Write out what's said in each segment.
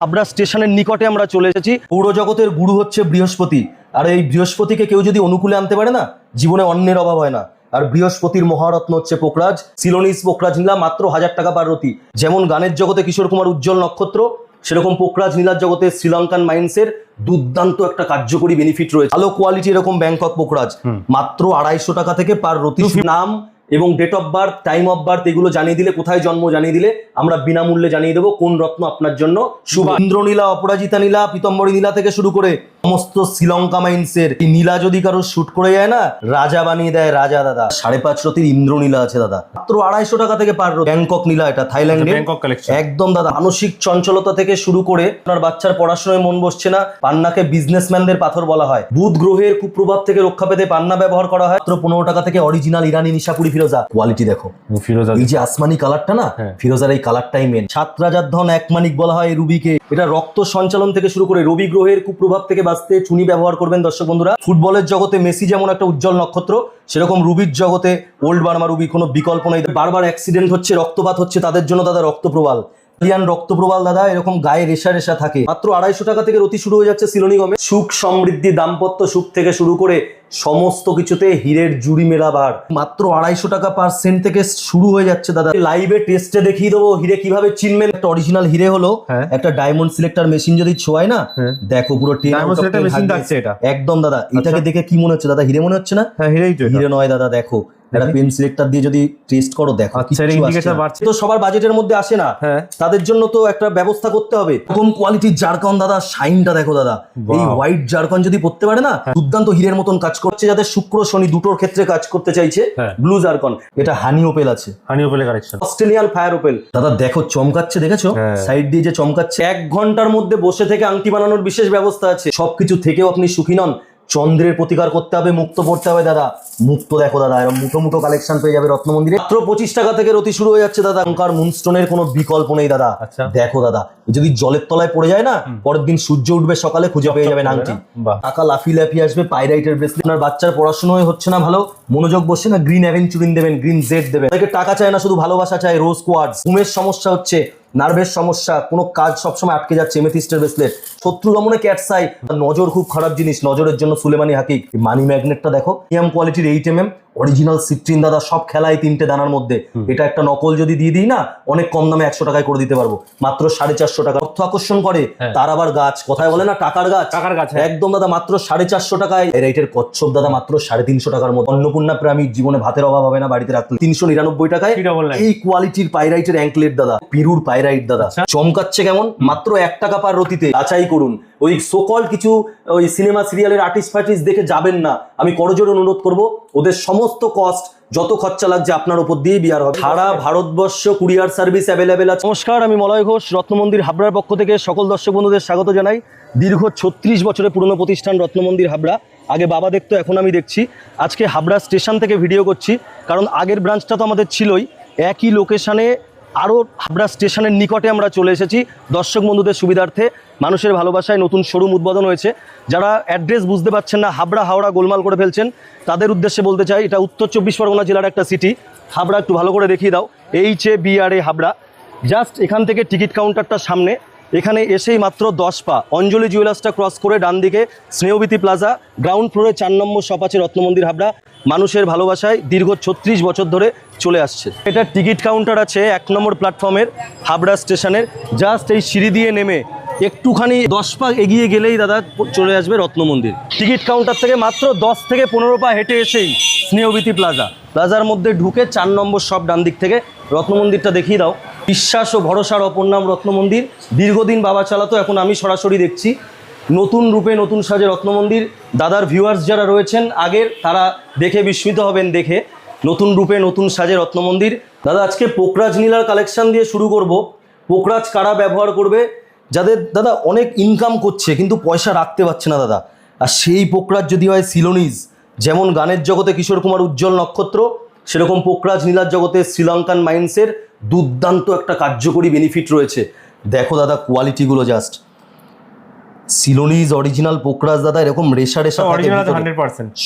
হাবড়া স্টেশনের নিকটে আমরা চলে এসেছি। সৌরজগতের গুরু হচ্ছে বৃহস্পতি, আর এই বৃহস্পতিকে কেউ যদি অনুকূলে আনতে পারে না, জীবনে অন্যের অভাব হয় না। আর বৃহস্পতির মহারত্ন হচ্ছে পোকরাজ, সিলোনিস পোকরাজ নীলা, মাত্র 1000 টাকা পার রতি। যেমন গানের জগতে কিশোর কুমার উজ্জ্বল নক্ষত্র, সেরকম পোকরাজ নীলার জগতে শ্রীলঙ্কান মাইন্সের দুর্দান্ত একটা কার্যকরী বেনিফিট রয়েছে। ভালো কোয়ালিটি এরকম ব্যাংকক পোকরাজ মাত্র 250 টাকা থেকে পার রতি। নাম এবং date of birth, time of birth এগুলো জানিয়ে দিলে, কোথায় জন্ম জানিয়ে দিলে আমরা বিনামূল্যে জানিয়ে দেবো কোন রত্ন আপনার জন্য শুভ। ইন্দ্রনীলা, অপরাজিতা নীলা, পীতম্বরী নীলা থেকে শুরু করে সমস্ত শ্রীলঙ্কা মাইন্সের এই নীলা যদি কারো শুট করে যায় না, রাজা বানিয়ে দেয় রাজা দাদা। 5.5 রতির ইন্দ্রনীলা আছে দাদা, মাত্র 250 টাকা থেকে পার রতি। ব্যাংকক নীলা, এটা থাইল্যান্ডের ব্যাংকক কালেকশন একদম দাদা। মানসিক চঞ্চলতা থেকে শুরু করে আপনার বাচ্চার পড়াশোনায় মন বসছে না, পান্নাকে বিজনেসম্যানদের পাথর বলা হয়। বুধ গ্রহের কুপ্রভাব থেকে রক্ষা পেতে পান্না ব্যবহার করা হয়। মাত্র 15 টাকা থেকে অরিজিনাল ইরানি নিশাপুরি ফিরোজা। কোয়ালিটি দেখো, ফিরোজা এই যে আসমানি কালারটা না, ফিরোজার এই কালারটাই মেন। 7 রাজার ধন এক মানিক বলা হয় রুবিকে। এটা রক্ত সঞ্চালন থেকে শুরু করে রবি গ্রহের কুপ্রভাব থেকে বাঁচতে চুনি ব্যবহার করবেন দর্শক বন্ধুরা। ফুটবলের জগতে মেসি যেমন একটা উজ্জ্বল নক্ষত্র, সেরকম রুবির জগতে ওল্ড বার্মা রুবি কোনো বিকল্প নেই। বারবার অ্যাক্সিডেন্ট হচ্ছে, রক্তপাত হচ্ছে, তাদের জন্য দাদা রক্তপ্রবাল রক্তপ্রবাল দাদা এরকম গায়ে রেশা রেশা থাকে। মাত্র 250 টাকা থেকে রতি শুরু হয়ে যাচ্ছে সিলোনি গমে। সুখ সমৃদ্ধি দাম্পত্য সুখ থেকে শুরু করে সমস্ত কিছুতে হীরের জুড়ি মেলা ভার। মাত্র 250 টাকা পার সেন্ট থেকে শুরু হয়ে যাচ্ছে দাদা। লাইভে টেস্টে দেখিয়ে দেবো হিরে কিভাবে চিনবেন। একটা অরিজিনাল হিরে হলো একটা ডায়মন্ড সিলেক্টর মেশিন যদি ছোঁয় না, দেখো পুরো একদম দাদা। এটাকে দেখে কি মনে হচ্ছে দাদা? হিরে মনে হচ্ছে না? হিরে নয় দাদা, দেখো একটা পেন সিলেক্টর দিয়ে যদি টেস্ট করো, দেখো তো সবার বাজেটের মধ্যে আসে না, তাদের জন্য তো একটা ব্যবস্থা করতে হবে। কম কোয়ালিটির জারকন দাদা, শাইনটা দেখো দাদা। এই হোয়াইট জারকন যদি পড়তে পারে না, দুর্দান্ত হীরের মতন কাজ করছে। যাদের শুক্র শনি দুটোর ক্ষেত্রে কাজ করতে চাইছে, ব্লু জারকন। এটা হানি ওপেল আছে, honey opal collection, Australian fire opal দাদা। দেখো চমকাচ্ছে, দেখেছো সাইড দিয়ে যে চমকাচ্ছে। 1 ঘন্টার মধ্যে বসে থেকে আংটি বানানোর বিশেষ ব্যবস্থা আছে। সবকিছু থেকেও আপনি সুখী নন, চন্দ্রের প্রতিকার করতে হবে, মুক্ত পড়তে হবে দাদা। মুক্ত দেখো দাদা, এরকম মুঠো মুঠো কালেকশন পেয়ে যাবে রত্ন মন্দিরে। মাত্র 25 টাকা থেকে রতি শুরু হয়ে যাচ্ছে দাদা। অঙ্কার মুনস্টোনের কোনো বিকল্প নেই দাদা। দেখো দাদা, যদি জলের তলায় পড়ে যায় না, পরের দিন সূর্য উঠবে সকালে, খুঁজে পেয়ে যাবেন আংটি। টাকা লাফি লাফি আসবে। পাইরাইটের ব্রেসলেট। আপনার বাচ্চার পড়াশোনায় হচ্ছে না ভালো, মনোযোগ বসছে না, গ্রিন অ্যাভেঞ্চুরিন দেবেন, গ্রিন জেড দেবেন। টাকা চায় না, শুধু ভালোবাসা চায়। রোজ কোয়ার্টজ। ঘুমের সমস্যা হচ্ছে, নার্ভের সমস্যা, কোনো কাজ সবসময় আটকে যাচ্ছে, এমেথিস্টের ব্রেসলেট। শত্রু দমনে ক্যাটসাই। নজর খুব খারাপ জিনিস, নজরের জন্য সুলেমানি হাকিক। মানি ম্যাগনেটটা দেখো, প্রিমিয়াম কোয়ালিটির 8mm অরিজিনাল সিট্রিন দাদা। সব খেলায় 3টে দানার মধ্যে। এটা একটা নকল যদি দিয়ে দিই না, অনেক কম দামে 100 টাকায় করে দিতে পারবো। মাত্র 450 টাকা। অর্থ আকর্ষণ করে, তার আবার গাছ, কথায় বলে না টাকার গাছ, টাকার গাছ একদম দাদা। মাত্র 450 টাকায়। এর কচ্ছপ দাদা মাত্র 350 টাকার মধ্যে। অন্নপূর্ণা প্রামিক, জীবনে ভাতের অভাব হবে না, বাড়িতে রাখতে। 399 টাকায় এই কোয়ালিটির পাইরাইটের অ্যাঙ্কলেট দাদা, পিরুর পাইরাইট দাদা। চমকাচ্ছে কেমন? মাত্র 1 টাকা পার রতিতে। যাচাই করুন। ওই সোকল কিছু ওই সিনেমা সিরিয়ালের আর্টিস্ট ফার্টিস্ট দেখে যাবেন না। আমি করজোড়ে অনুরোধ করব, ওদের সমস্ত কস্ট যত খরচা লাগছে আপনার উপর দিয়ে বিয়ার হবে। সারা ভারতবর্ষ কুরিয়ার সার্ভিস অ্যাভেলেবেল আছে। নমস্কার, আমি মলয় ঘোষ, রত্নমন্দির হাবড়ার পক্ষ থেকে সকল দর্শক বন্ধুদের স্বাগত জানাই। দীর্ঘ 36 বছরের পুরনো প্রতিষ্ঠান রত্নমন্দির হাবড়া। আগে বাবা দেখতো, এখন আমি দেখছি। আজকে হাবড়া স্টেশন থেকে ভিডিও করছি, কারণ আগের ব্রাঞ্চটা তো আমাদের ছিলই। একই লোকেশনে আরও হাবড়া স্টেশনের নিকটে আমরা চলে এসেছি দর্শক বন্ধুদের সুবিধার্থে। মানুষের ভালোবাসায় নতুন শোরুম উদ্বোধন হয়েছে। যারা অ্যাড্রেস বুঝতে পারছেন না, হাবড়া হাওড়া গোলমাল করে ফেলছেন, তাদের উদ্দেশ্যে বলতে চাই, এটা উত্তর 24 পরগনা জেলার একটা সিটি। হাবড়া একটু ভালো করে দেখিয়ে দাও। HABRA হাবড়া। জাস্ট এখান থেকে টিকিট কাউন্টারটার সামনে, এখানে এসেই মাত্র 10 পা অঞ্জলি জুয়েলার্সটা ক্রস করে ডান দিকে স্নেহবীতি প্লাজা, গ্রাউন্ড ফ্লোরে 4 নম্বর শপ আছে রত্নমন্দির হাবড়া। মানুষের ভালোবাসায় দীর্ঘ 36 বছর ধরে চলে আসছে। এটা টিকিট কাউন্টার আছে 1 নম্বর প্ল্যাটফর্মের হাবড়া স্টেশনের। জাস্ট এই সিঁড়ি দিয়ে নেমে একটুখানি 10 পা এগিয়ে গেলেই দাদা চলে আসবে রত্নমন্দির। টিকিট কাউন্টার থেকে মাত্র 10 থেকে 15 পা হেঁটে এসেই স্নেহবীতি প্লাজার মধ্যে ঢুকে 4 নম্বর শপ ডান দিক থেকে। রত্নমন্দিরটা দেখিয়ে দাও। বিশ্বাস ও ভরসার অপর নাম রত্নমন্দির। দীর্ঘদিন বাবা চালাতো, এখন আমি সরাসরি দেখছি। নতুন রূপে নতুন সাজে রত্নমন্দির। দাদার ভিউয়ার্স যারা রয়েছেন আগের, তারা দেখে বিস্মিত হবেন। দেখে নতুন রূপে নতুন সাজে রত্নমন্দির। দাদা আজকে পোকরাজ নীলার কালেকশন দিয়ে শুরু করব। পোকরাজ কারা ব্যবহার করবে? যাদের দাদা অনেক ইনকাম করছে কিন্তু পয়সা রাখতে পারছে না দাদা। আর সেই পোকরাজ যদি হয় সিলোনিজ, যেমন গানের জগতে কিশোর কুমার উজ্জ্বল নক্ষত্র, সেরকম পোকরাজ নীলার জগতে শ্রীলঙ্কান মাইন্সের দুর্দান্ত একটা কার্যকরী বেনিফিট রয়েছে। দেখো দাদা কোয়ালিটিগুলো, জাস্ট সিলোনিজ অরিজিনাল পোকরাজ দাদা। এরকম রেশা রেশা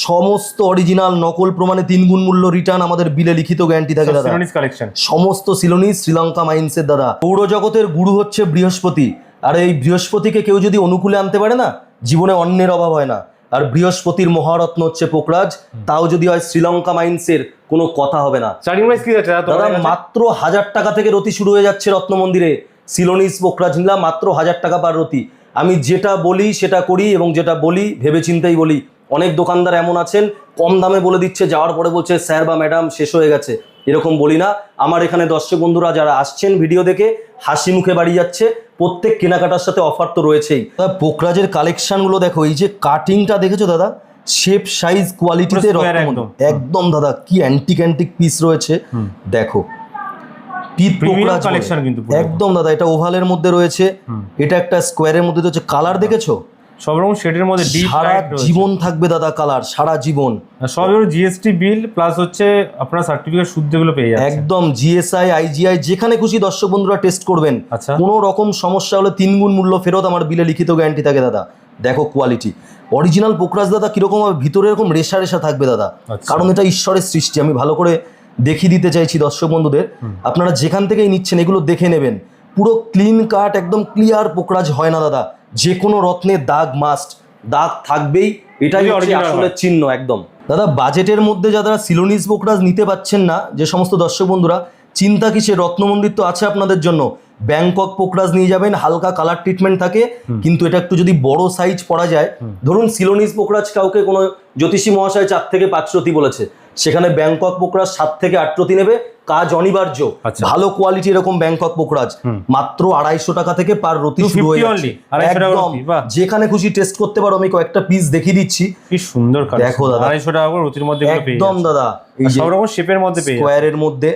সমস্ত অরিজিনাল, নকল প্রমাণে 3 গুণ মূল্য রিটার্ন, আমাদের বিলে লিখিত গ্যারান্টি থাকে দাদা। সমস্ত সিলোনিজ শ্রীলঙ্কা মাইন্সের দাদা। সৌরজগতের গুরু হচ্ছে বৃহস্পতি, আর এই বৃহস্পতিকে কেউ যদি অনুকূলে আনতে পারে না, জীবনে অন্যের অভাব হয় না। আর বৃহস্পতির মহারত্ন হচ্ছে পোকরাজ, তাও যদি হয় শ্রীলঙ্কা মাইন্সের, কোনো কথা হবে না। স্টার্টিং প্রাইস কি আছে দাদা মাত্র 1000 টাকা থেকে রতি শুরু হয়ে যাচ্ছে রত্ন মন্দিরে। সিলোনিস পোকরাজ নীলা মাত্র 1000 টাকা পার রতি। আমি যেটা বলি সেটা করি, এবং যেটা বলি ভেবে চিন্তেই বলি। অনেক দোকানদার এমন আছেন কম দামে বলে দিচ্ছে, যাওয়ার পরে বলছে স্যার বা ম্যাডাম শেষ হয়ে গেছে। এরকম বলি না। আমার এখানে দর্শক বন্ধুরা যারা আসছেন ভিডিও দেখে হাসি মুখে বাড়ি যাচ্ছে, প্রত্যেক কেনাকাটার সাথে অফার তো রয়েছেই। পোকরাজের কালেকশনগুলো দেখো, এই যে কাটিংটা দেখেছো দাদা, শেপ সাইজ কোয়ালিটিতে একদম দাদা, কি অ্যান্টিক পিস রয়েছে দেখো। একদম দাদা, এটা ওভালের মধ্যে রয়েছে, এটা একটা স্কোয়ারের মধ্যে রয়েছে। কালার দেখেছো, সব রকম শেডের মধ্যে সারা জীবন থাকবে দাদা কালার, সারা জীবন। সব জিএসটি বিল প্লাস হচ্ছে আপনার সার্টিফিকেট শুদ্ধগুলো পেয়ে যাচ্ছে একদম। জিএসআই আইজিআই যেখানে খুশি দর্শক বন্ধুরা টেস্ট করবেন। আচ্ছা, কোনো রকম সমস্যা হলে 3 গুণ মূল্য ফেরত, আমার বিলে লিখিত গ্যারান্টি থাকে দাদা। দেখো কোয়ালিটি অরিজিনাল পোকরাজ দাদা কিরকম হবে, ভিতরে এরকম রেশা রেশা থাকবে দাদা, কারণ এটা ঈশ্বরের সৃষ্টি। আমি ভালো করে দেখিয়ে দিতে চাইছি দর্শক বন্ধুদের, আপনারা যেখান থেকেই নিচ্ছেন এগুলো দেখে নেবেন। পুরো ক্লিন কাট, একদম ক্লিয়ার পোকরাজ হয় না দাদা। যে কোনো রত্নের দাগ মাস্ট, দাগ থাকবেই, এটাই আসলে চিহ্ন একদম। দাদা বাজেটের মধ্যে যারা সিলোনিস পোকরাজ নিতে পাচ্ছেন না, যে সমস্ত দর্শক বন্ধুরা, চিন্তা কিসে, রত্ন মন্দির তো আছে আপনাদের জন্য। ব্যাংকক পোকরাজ নিয়ে যাবেন, হালকা কালার ট্রিটমেন্ট থাকে, কিন্তু এটা একটু যদি বড় সাইজ পড়া যায়, ধরুন সিলোনিস পোকরাজ কাউকে কোনো জ্যোতিষী মহাশয় 4 থেকে 5 রতি বলেছে, সেখানে ব্যাংকক পোকরাজ 7 থেকে 8 রতি নেবে, কাজ অনিবার্য। ভালো কোয়ালিটি এরকম ব্যাংকক পোকরাজ মাত্র 250 টাকা থেকে পার রতি শুরু হয়ে যাচ্ছে। একদম যেখানে খুশি টেস্ট করতে পারো। আমি কয়েকটা পিস দেখিয়ে দিচ্ছি, কি সুন্দর দেখো দাদা, 250 টাকা করে রতির মধ্যে একদম দাদা। এই যে সব রকম শেপের মধ্যে পেয়ে স্কোয়ারের মধ্যে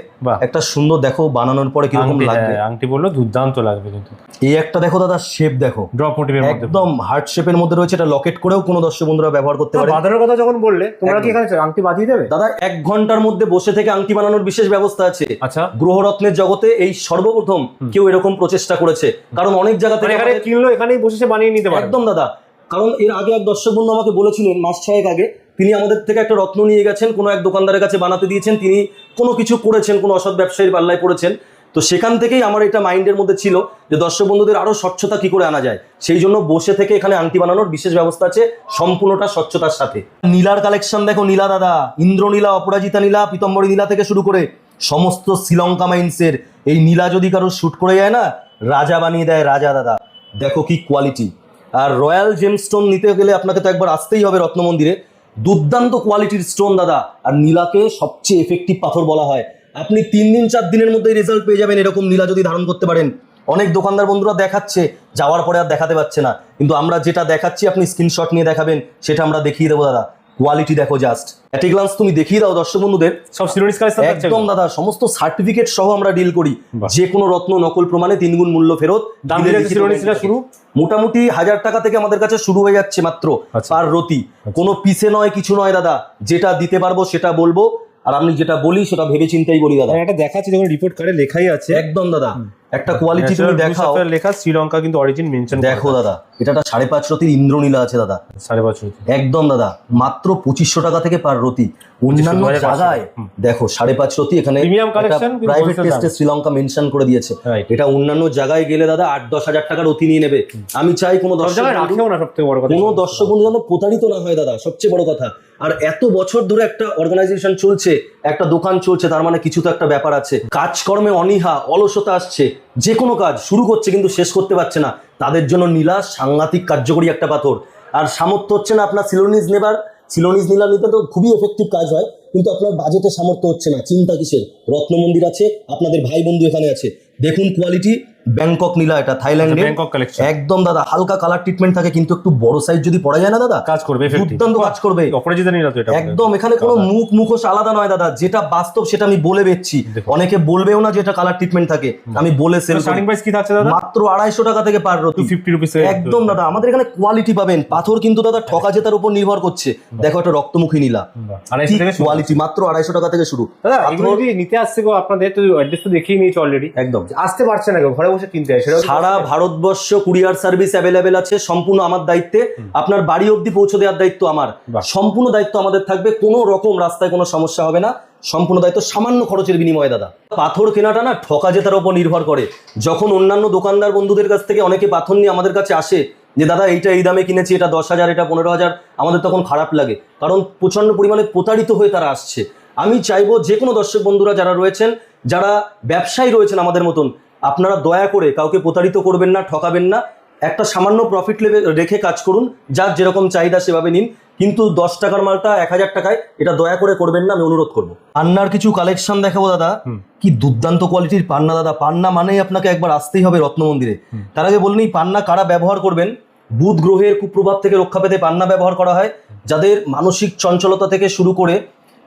একটা সুন্দর, দেখো বানানোর পরে কিরকম লাগবে। আংটি বললো দুর্দান্ত লাগবে কিন্তু। এই একটা দেখো দাদা, শেপ দেখো, ড্রপ মোটিভের মধ্যে একদম হার্ট শেপের মধ্যে রয়েছে। এটা লকেট করেও কোনো দর্শক বন্ধুরা ব্যবহার করতে পারে। বাঁধানোর কথা যখন বললে, তোমরা কি এখানে আংটি বাঁধিয়ে দেবে দাদা? 1 ঘন্টার মধ্যে বসে থেকে আংটি বানানোর বিশেষ ব্যবস্থা আছে। আচ্ছা, গ্রহরত্নের জগতে এই সর্বপ্রথম কেউ এরকম প্রচেষ্টা করেছে, কারণ অনেক জায়গা থেকে এখানে কিনলো, এখানেই বসে বানিয়ে নিতে পারে। একদম দাদা, কারণ এর আগে এক দর্শক বন্ধু আমাকে বলেছিলেন মাস 6 আগে, তিনি আমাদের থেকে একটা রত্ন নিয়ে গেছেন, কোনো এক দোকানদারের কাছে বানাতে দিয়েছেন, তিনি কোনো কিছু করেছেন, কোনো অসৎ ব্যবসায়ীর পাল্লায় পড়েছেন। তো সেখান থেকেই আমার এটা মাইন্ডের মধ্যে ছিল যে দর্শক বন্ধুদের আরো স্বচ্ছতা কি করে আনা যায়, সেই জন্য বসে থেকে এখানে আংটি বানানোর বিশেষ ব্যবস্থা আছে, সম্পূর্ণটা স্বচ্ছতার সাথে। নীলার কালেকশন দেখো, নীলা দাদা, ইন্দ্রনীলা, অপরাজিতা নীলা, পীতম্বরী নীলা থেকে শুরু করে সমস্ত শ্রীলঙ্কা মাইন্সের এই নীলা যদি কারো শুট করে যায় না, রাজা বানিয়ে দেয় রাজা দাদা। দেখো কি কোয়ালিটি। আর রয়্যাল জেমস্টোন নিতে গেলে আপনাকে তো একবার আসতেই হবে রত্ন মন্দিরে। দুর্দান্ত কোয়ালিটির স্টোন দাদা। আর নীলাকে সবচেয়ে এফেক্টিভ পাথর বলা হয়। আপনি 3 দিন 4 দিনের মধ্যেই রেজাল্ট পেয়ে যাবেন এরকম নীলা যদি ধারণ করতে পারেন। অনেক দোকানদার বন্ধুরা দেখাচ্ছে, যাওয়ার পরে আর দেখাতে পারছে না, কিন্তু আমরা যেটা দেখাচ্ছি আপনি স্ক্রিনশট নিয়ে দেখাবেন, সেটা আমরা দেখিয়ে দেবো দাদা। কোয়ালিটি দেখো জাস্ট, এট এ গ্লান্স তুমি দেখিয়ে দাও দর্শক বন্ধুদের। সব সিলোনিস কালেকশন একদম দাদা, সমস্ত সার্টিফিকেট সহ আমরা ডিল করি। যে কোনো রত্ন নকল প্রমাণে 3 গুণ মূল্য ফেরত। দাম সিলোনিসটা শুরু মোটামুটি 1000 টাকা থেকে আমাদের কাছে শুরু হয়ে যাচ্ছে মাত্র পার রতি। কোনো পিসে নয়, কিছু নয় দাদা, যেটা দিতে পারবো সেটা বলবো, আর আমি যেটা বলি সেটা ভেবে চিন্তাই বলি দাদা। এটা দেখাচ্ছি, যখন রিপোর্ট কার্ডে লেখাই আছে। একদম দাদা, একটা কোয়ালিটি তুমি দেখাও, লেখা শ্রীলঙ্কা কিন্তু অরিজিন মেনশন। দেখো দাদা, এটা 5.5 রতির ইন্দ্রনীলা আছে দাদা, 5.5 রতি। একদম দাদা, মাত্র 2500 টাকা থেকে পার রতি। অন্যান্য জায়গায় দেখো 5.5 রতি, এখানে প্রাইভেট টেস্টে শ্রীলঙ্কা মেনশন করে দিয়েছে। এটা অন্যান্য জায়গায় গেলে দাদা 8-10 হাজার টাকা রতি নিয়ে নেবে। আমি চাই কোনো দর্শক বন্ধু যেন প্রতারিত না হয় দাদা, সবচেয়ে বড় কথা। আর এত বছর ধরে একটা অর্গানাইজেশন চলছে, একটা দোকান চলছে, তার মানে কিছু তো একটা ব্যাপার আছে। কাজকর্মে অনীহা, অলসতা আসছে, যে কোনো কাজ শুরু করছে কিন্তু শেষ করতে পারছে না, তাদের জন্য নীলা সাংঘাতিক কার্যকরী একটা পাথর। আর সামর্থ্য হচ্ছে না আপনার সিলোনিস নেবার, সিলোনিস নীলা নিতে তো খুবই এফেক্টিভ কাজ হয়, কিন্তু আপনার বাজেটে সামর্থ্য হচ্ছে না, চিন্তা কিসের? রত্ন মন্দির আছে, আপনাদের ভাই বন্ধু এখানে আছে। দেখুন কোয়ালিটি, ব্যাংকক নীলা, এটা থাইল্যান্ডে একদম দাদা, হালকা কালার ট্রিটমেন্ট থাকে, কিন্তু একটু বড় সাইজ যদি পড়া যায় না দাদা, কাজ করবে, দুর্দান্ত কাজ করবে। অপরাজিতা নীলা তো এটা একদম, এখানে কোনো মুখোশ আলাদা নয় দাদা, যেটা বাস্তব সেটা আমি বলে বেচছি। অনেকে বলবেও না যেটা কালার ট্রিটমেন্ট থাকে, আমি বলে সেল। স্টার্টিং প্রাইস কি থাকছে দাদা? মাত্র 250 টাকা থেকে পার রতি, 250 রুপিস। একদম দাদা, আমাদের এখানে কোয়ালিটি পাবেন। পাথর কিন্তু দাদা ঠকা জেতার উপর নির্ভর করছে। দেখো একটা রক্তমুখী নীলা, কোয়ালিটি মাত্র 250 টাকা থেকে শুরু। দাদা এগুলো যদি নিতে আসছে গো আপনাদের, তো অ্যাড্রেস তো দেখিয়ে নিয়েছি অলরেডি। একদম আসতে পারছে না, ঘরে বসে কিনতে হয় সেটা সারা ভারতবর্ষ কুরিয়ার সার্ভিস অ্যাভেলেবেল আছে, সম্পূর্ণ আমার দায়িত্বে। আপনার বাড়ি অবধি পৌঁছে দেওয়ার দায়িত্ব আমার, সম্পূর্ণ দায়িত্ব আমাদের থাকবে। কোনো রকম রাস্তায় কোনো সমস্যা হবে না, সম্পূর্ণ দায়িত্ব, সামান্য খরচের বিনিময়ে দাদা। পাথর কেনাটা না ঠকা জেতার উপর নির্ভর করে। যখন অন্যান্য দোকানদার বন্ধুদের কাছ থেকে অনেকে পাথর নিয়ে আমাদের কাছে আসে যে দাদা এইটা এই দামে কিনেছি, এটা 10,000, এটা 15,000, আমাদের তখন খারাপ লাগে, কারণ প্রচণ্ড পরিমাণে প্রতারিত হয়ে তারা আসছে। আমি চাইবো যে কোনো দর্শক বন্ধুরা যারা রয়েছেন, যারা ব্যবসায়ী রয়েছেন আমাদের মতন, আপনারা দয়া করে কাউকে প্রতারিত করবেন না, ঠকাবেন না। একটা সামান্য প্রফিট রেখে কাজ করুন, যার যেরকম চাহিদা সেভাবে নিন, কিন্তু 10 টাকার মালটা 1000 টাকায় এটা দয়া করে করবেন না, আমি অনুরোধ করবো। পান্নার কিছু কালেকশন দেখাবো দাদা, কি দুর্দান্ত কোয়ালিটির পান্না দাদা। পান্না মানেই আপনাকে একবার আসতেই হবে রত্ন মন্দিরে। তার আগে বলিনি, পান্না কারা ব্যবহার করবেন? বুধ গ্রহের কুপ্রভাব থেকে রক্ষা পেতে পান্না ব্যবহার করা হয়। যাদের মানসিক চঞ্চলতা থেকে শুরু করে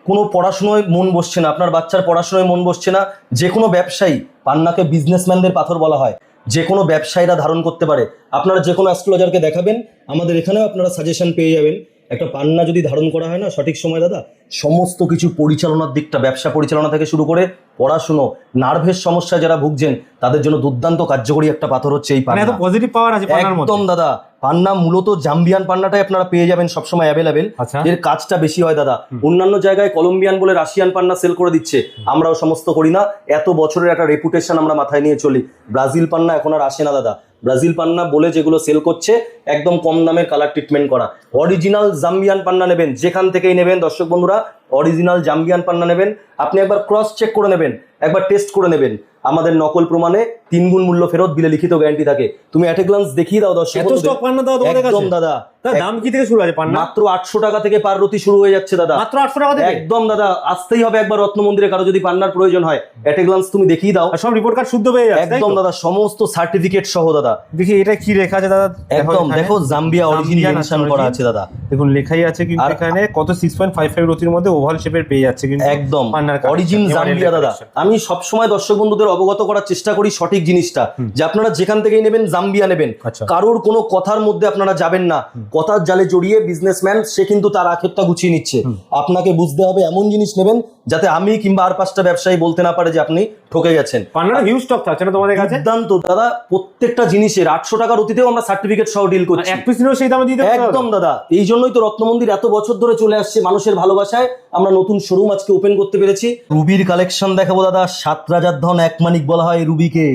কোনো পড়াশোনায় মন বসছে না, আপনার বাচ্চার পড়াশোনায় মন বসছে না, যে কোনো ব্যবসায়ী, পান্নাকে বিজনেসম্যানদের পাথর বলা হয়, যে কোনো ব্যবসায়ীরা ধারণ করতে পারে। আপনারা যে কোনো অ্যাস্ট্রোলজারকে দেখাবেন, আমাদের এখানেও আপনারা সাজেশন পেয়ে যাবেন। একটা পান্না যদি ধারণ করা হয় না সঠিক সময় দাদা, সমস্ত কিছু পরিচালনার দিকটা, ব্যবসা পরিচালনা থেকে শুরু করে পড়াশুনো, নার্ভের সমস্যা যারা ভুগছেন তাদের জন্য দুর্দান্ত কার্যকরী একটা পাথর হচ্ছে এই পান্না। এত পজিটিভ পাওয়ার আছে পান্নার মধ্যে। একদম দাদা, পান্না মূলত জাম্বিয়ান পান্নাটাই আপনারা পেয়ে যাবেন সবসময় অ্যাভেলেবেল। এর কাজটা বেশি হয় দাদা। অন্যান্য জায়গায় কলম্বিয়ান বলে রাশিয়ান পান্না সেল করে দিচ্ছে, আমরাও সমস্ত করি না। এত বছরের একটা রেপুটেশন আমরা মাথায় নিয়ে চলি। ব্রাজিল পান্না এখন আর আসে না দাদা। ব্রাজিল পান্না বলে যেগুলো সেল করছে, একদম কম দামের কালার ট্রিটমেন্ট করা। অরিজিনাল জাম্বিয়ান পান্না নেবেন, যেখান থেকেই নেবেন দর্শক বন্ধুরা, অরিজিনাল জাম্বিয়ান পান্না নেবেন। আপনি একবার ক্রস চেক করে নেবেন, একবার টেস্ট করে নেবেন। আমাদের নকল প্রমাণে 3 গুণ মূল্য ফেরত, বিলে লিখিত গ্যারান্টি থাকে। তুমি অ্যাট এ গ্লান্স দেখিয়ে দাও দর্শক বন্ধুদের। একদম দাদা, দাম কি থেকে শুরু আছে পান্না? মাত্র 800 টাকা থেকে পাররতি শুরু হয়ে যাচ্ছে দাদা। মাত্র 800 টাকা থেকে? একদম দাদা, আসতেই হবে একবার রত্ন মন্দিরে। কারো যদি পান্নার প্রয়োজন হয় অ্যাট এ গ্লান্স তুমি দেখিয়ে দাও, সব রিপোর্ট কার্ড শুদ্ধ পেয়ে যাচ্ছে। একদম দাদা, সমস্ত সার্টিফিকেট সহ দাদা। দেখি এটা কি লেখা আছে দাদা, একদম দেখো, জাম্বিয়া অরিজিন মেনশন করা আছে দাদা। দেখুন লেখাই আছে কিন্তু এখানে কত 6.55 রতির মধ্যে ওভাল শেপের পেয়ে যাচ্ছে কিন্তু একদম অরিজিন জাম্বিয়া দাদা। আমি সব সময় দর্শক বন্ধুদের অবগত করার চেষ্টা করি সঠিক জিনিসটা, যে আপনারা যেখান থেকেই নেবেন জাম্বিয়া নেবেন। কারোর কোনো কথার মধ্যে আপনারা যাবেন না, কথার জালে জড়িয়ে বিজনেসম্যান সে কিন্তু তার আখেরটা গুছিয়ে নিচ্ছে। আপনাকে বুঝতে হবে এমন জিনিস নেবেন যাতে আমি কিংবা আর 5টা ব্যবসায়ী বলতে না পারে যে আপনি ঠকে গেছেন। পান্নার হিউজ স্টক থাকছে না তোমাদের কাছে? দুর্দান্ত দাদা, প্রত্যেকটা জিনিসের 800 টাকার অতীতেও আমরা সার্টিফিকেট সহ ডিল করছি। এক পিস নিলেও সেই দামে দিতে পারবে? একদম দাদা, এই জন্যই তো রত্নমন্দির এত বছর ধরে চলে আসছে মানুষের ভালোবাসায়। আমরা নতুন শোরুম আজকে ওপেন করতে পেরেছি। রুবির কালেকশন দেখাবো দাদা। 7 রাজার ধন 1 মানিক বলা হয় রুবিকে।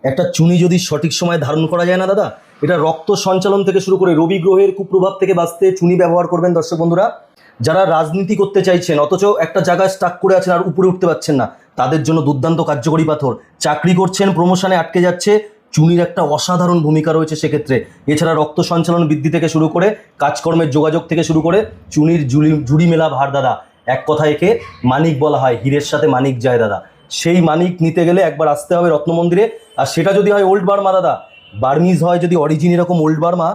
একটা চুনি যদি সঠিক সময় ধারণ করা যায় না দাদা, এটা রক্ত সঞ্চালন থেকে শুরু করে রবি গ্রহের কুপ্রভাব থেকে বাঁচতে চুনি ব্যবহার করবেন দর্শক বন্ধুরা। যারা রাজনীতি করতে চাইছেন অথচ একটা জায়গায় স্টাক করে আছেন আর উপরে উঠতে পারছেন না, তাদের জন্য দুর্দান্ত কার্যকরী পাথর। চাকরি করছেন, প্রমোশনে আটকে যাচ্ছে, চুনির একটা অসাধারণ ভূমিকা রয়েছে সেক্ষেত্রে। এছাড়া রক্ত সঞ্চালন বৃদ্ধি থেকে শুরু করে কাজকর্মের যোগাযোগ থেকে শুরু করে চুনির জুড়ি মেলা ভার দাদা। এক কথা একে মানিক বলা হয়, হীরের সাথে মানিক যায় দাদা। সেই মানিক নিতে গেলে একবার আসতে হবে রত্ন মন্দিরে। আর সেটা যদি হয় ওল্ড বার্মা দাদা, বার্মিজ হয় যদি অরিজিন এরকম ওল্ড বার্মা,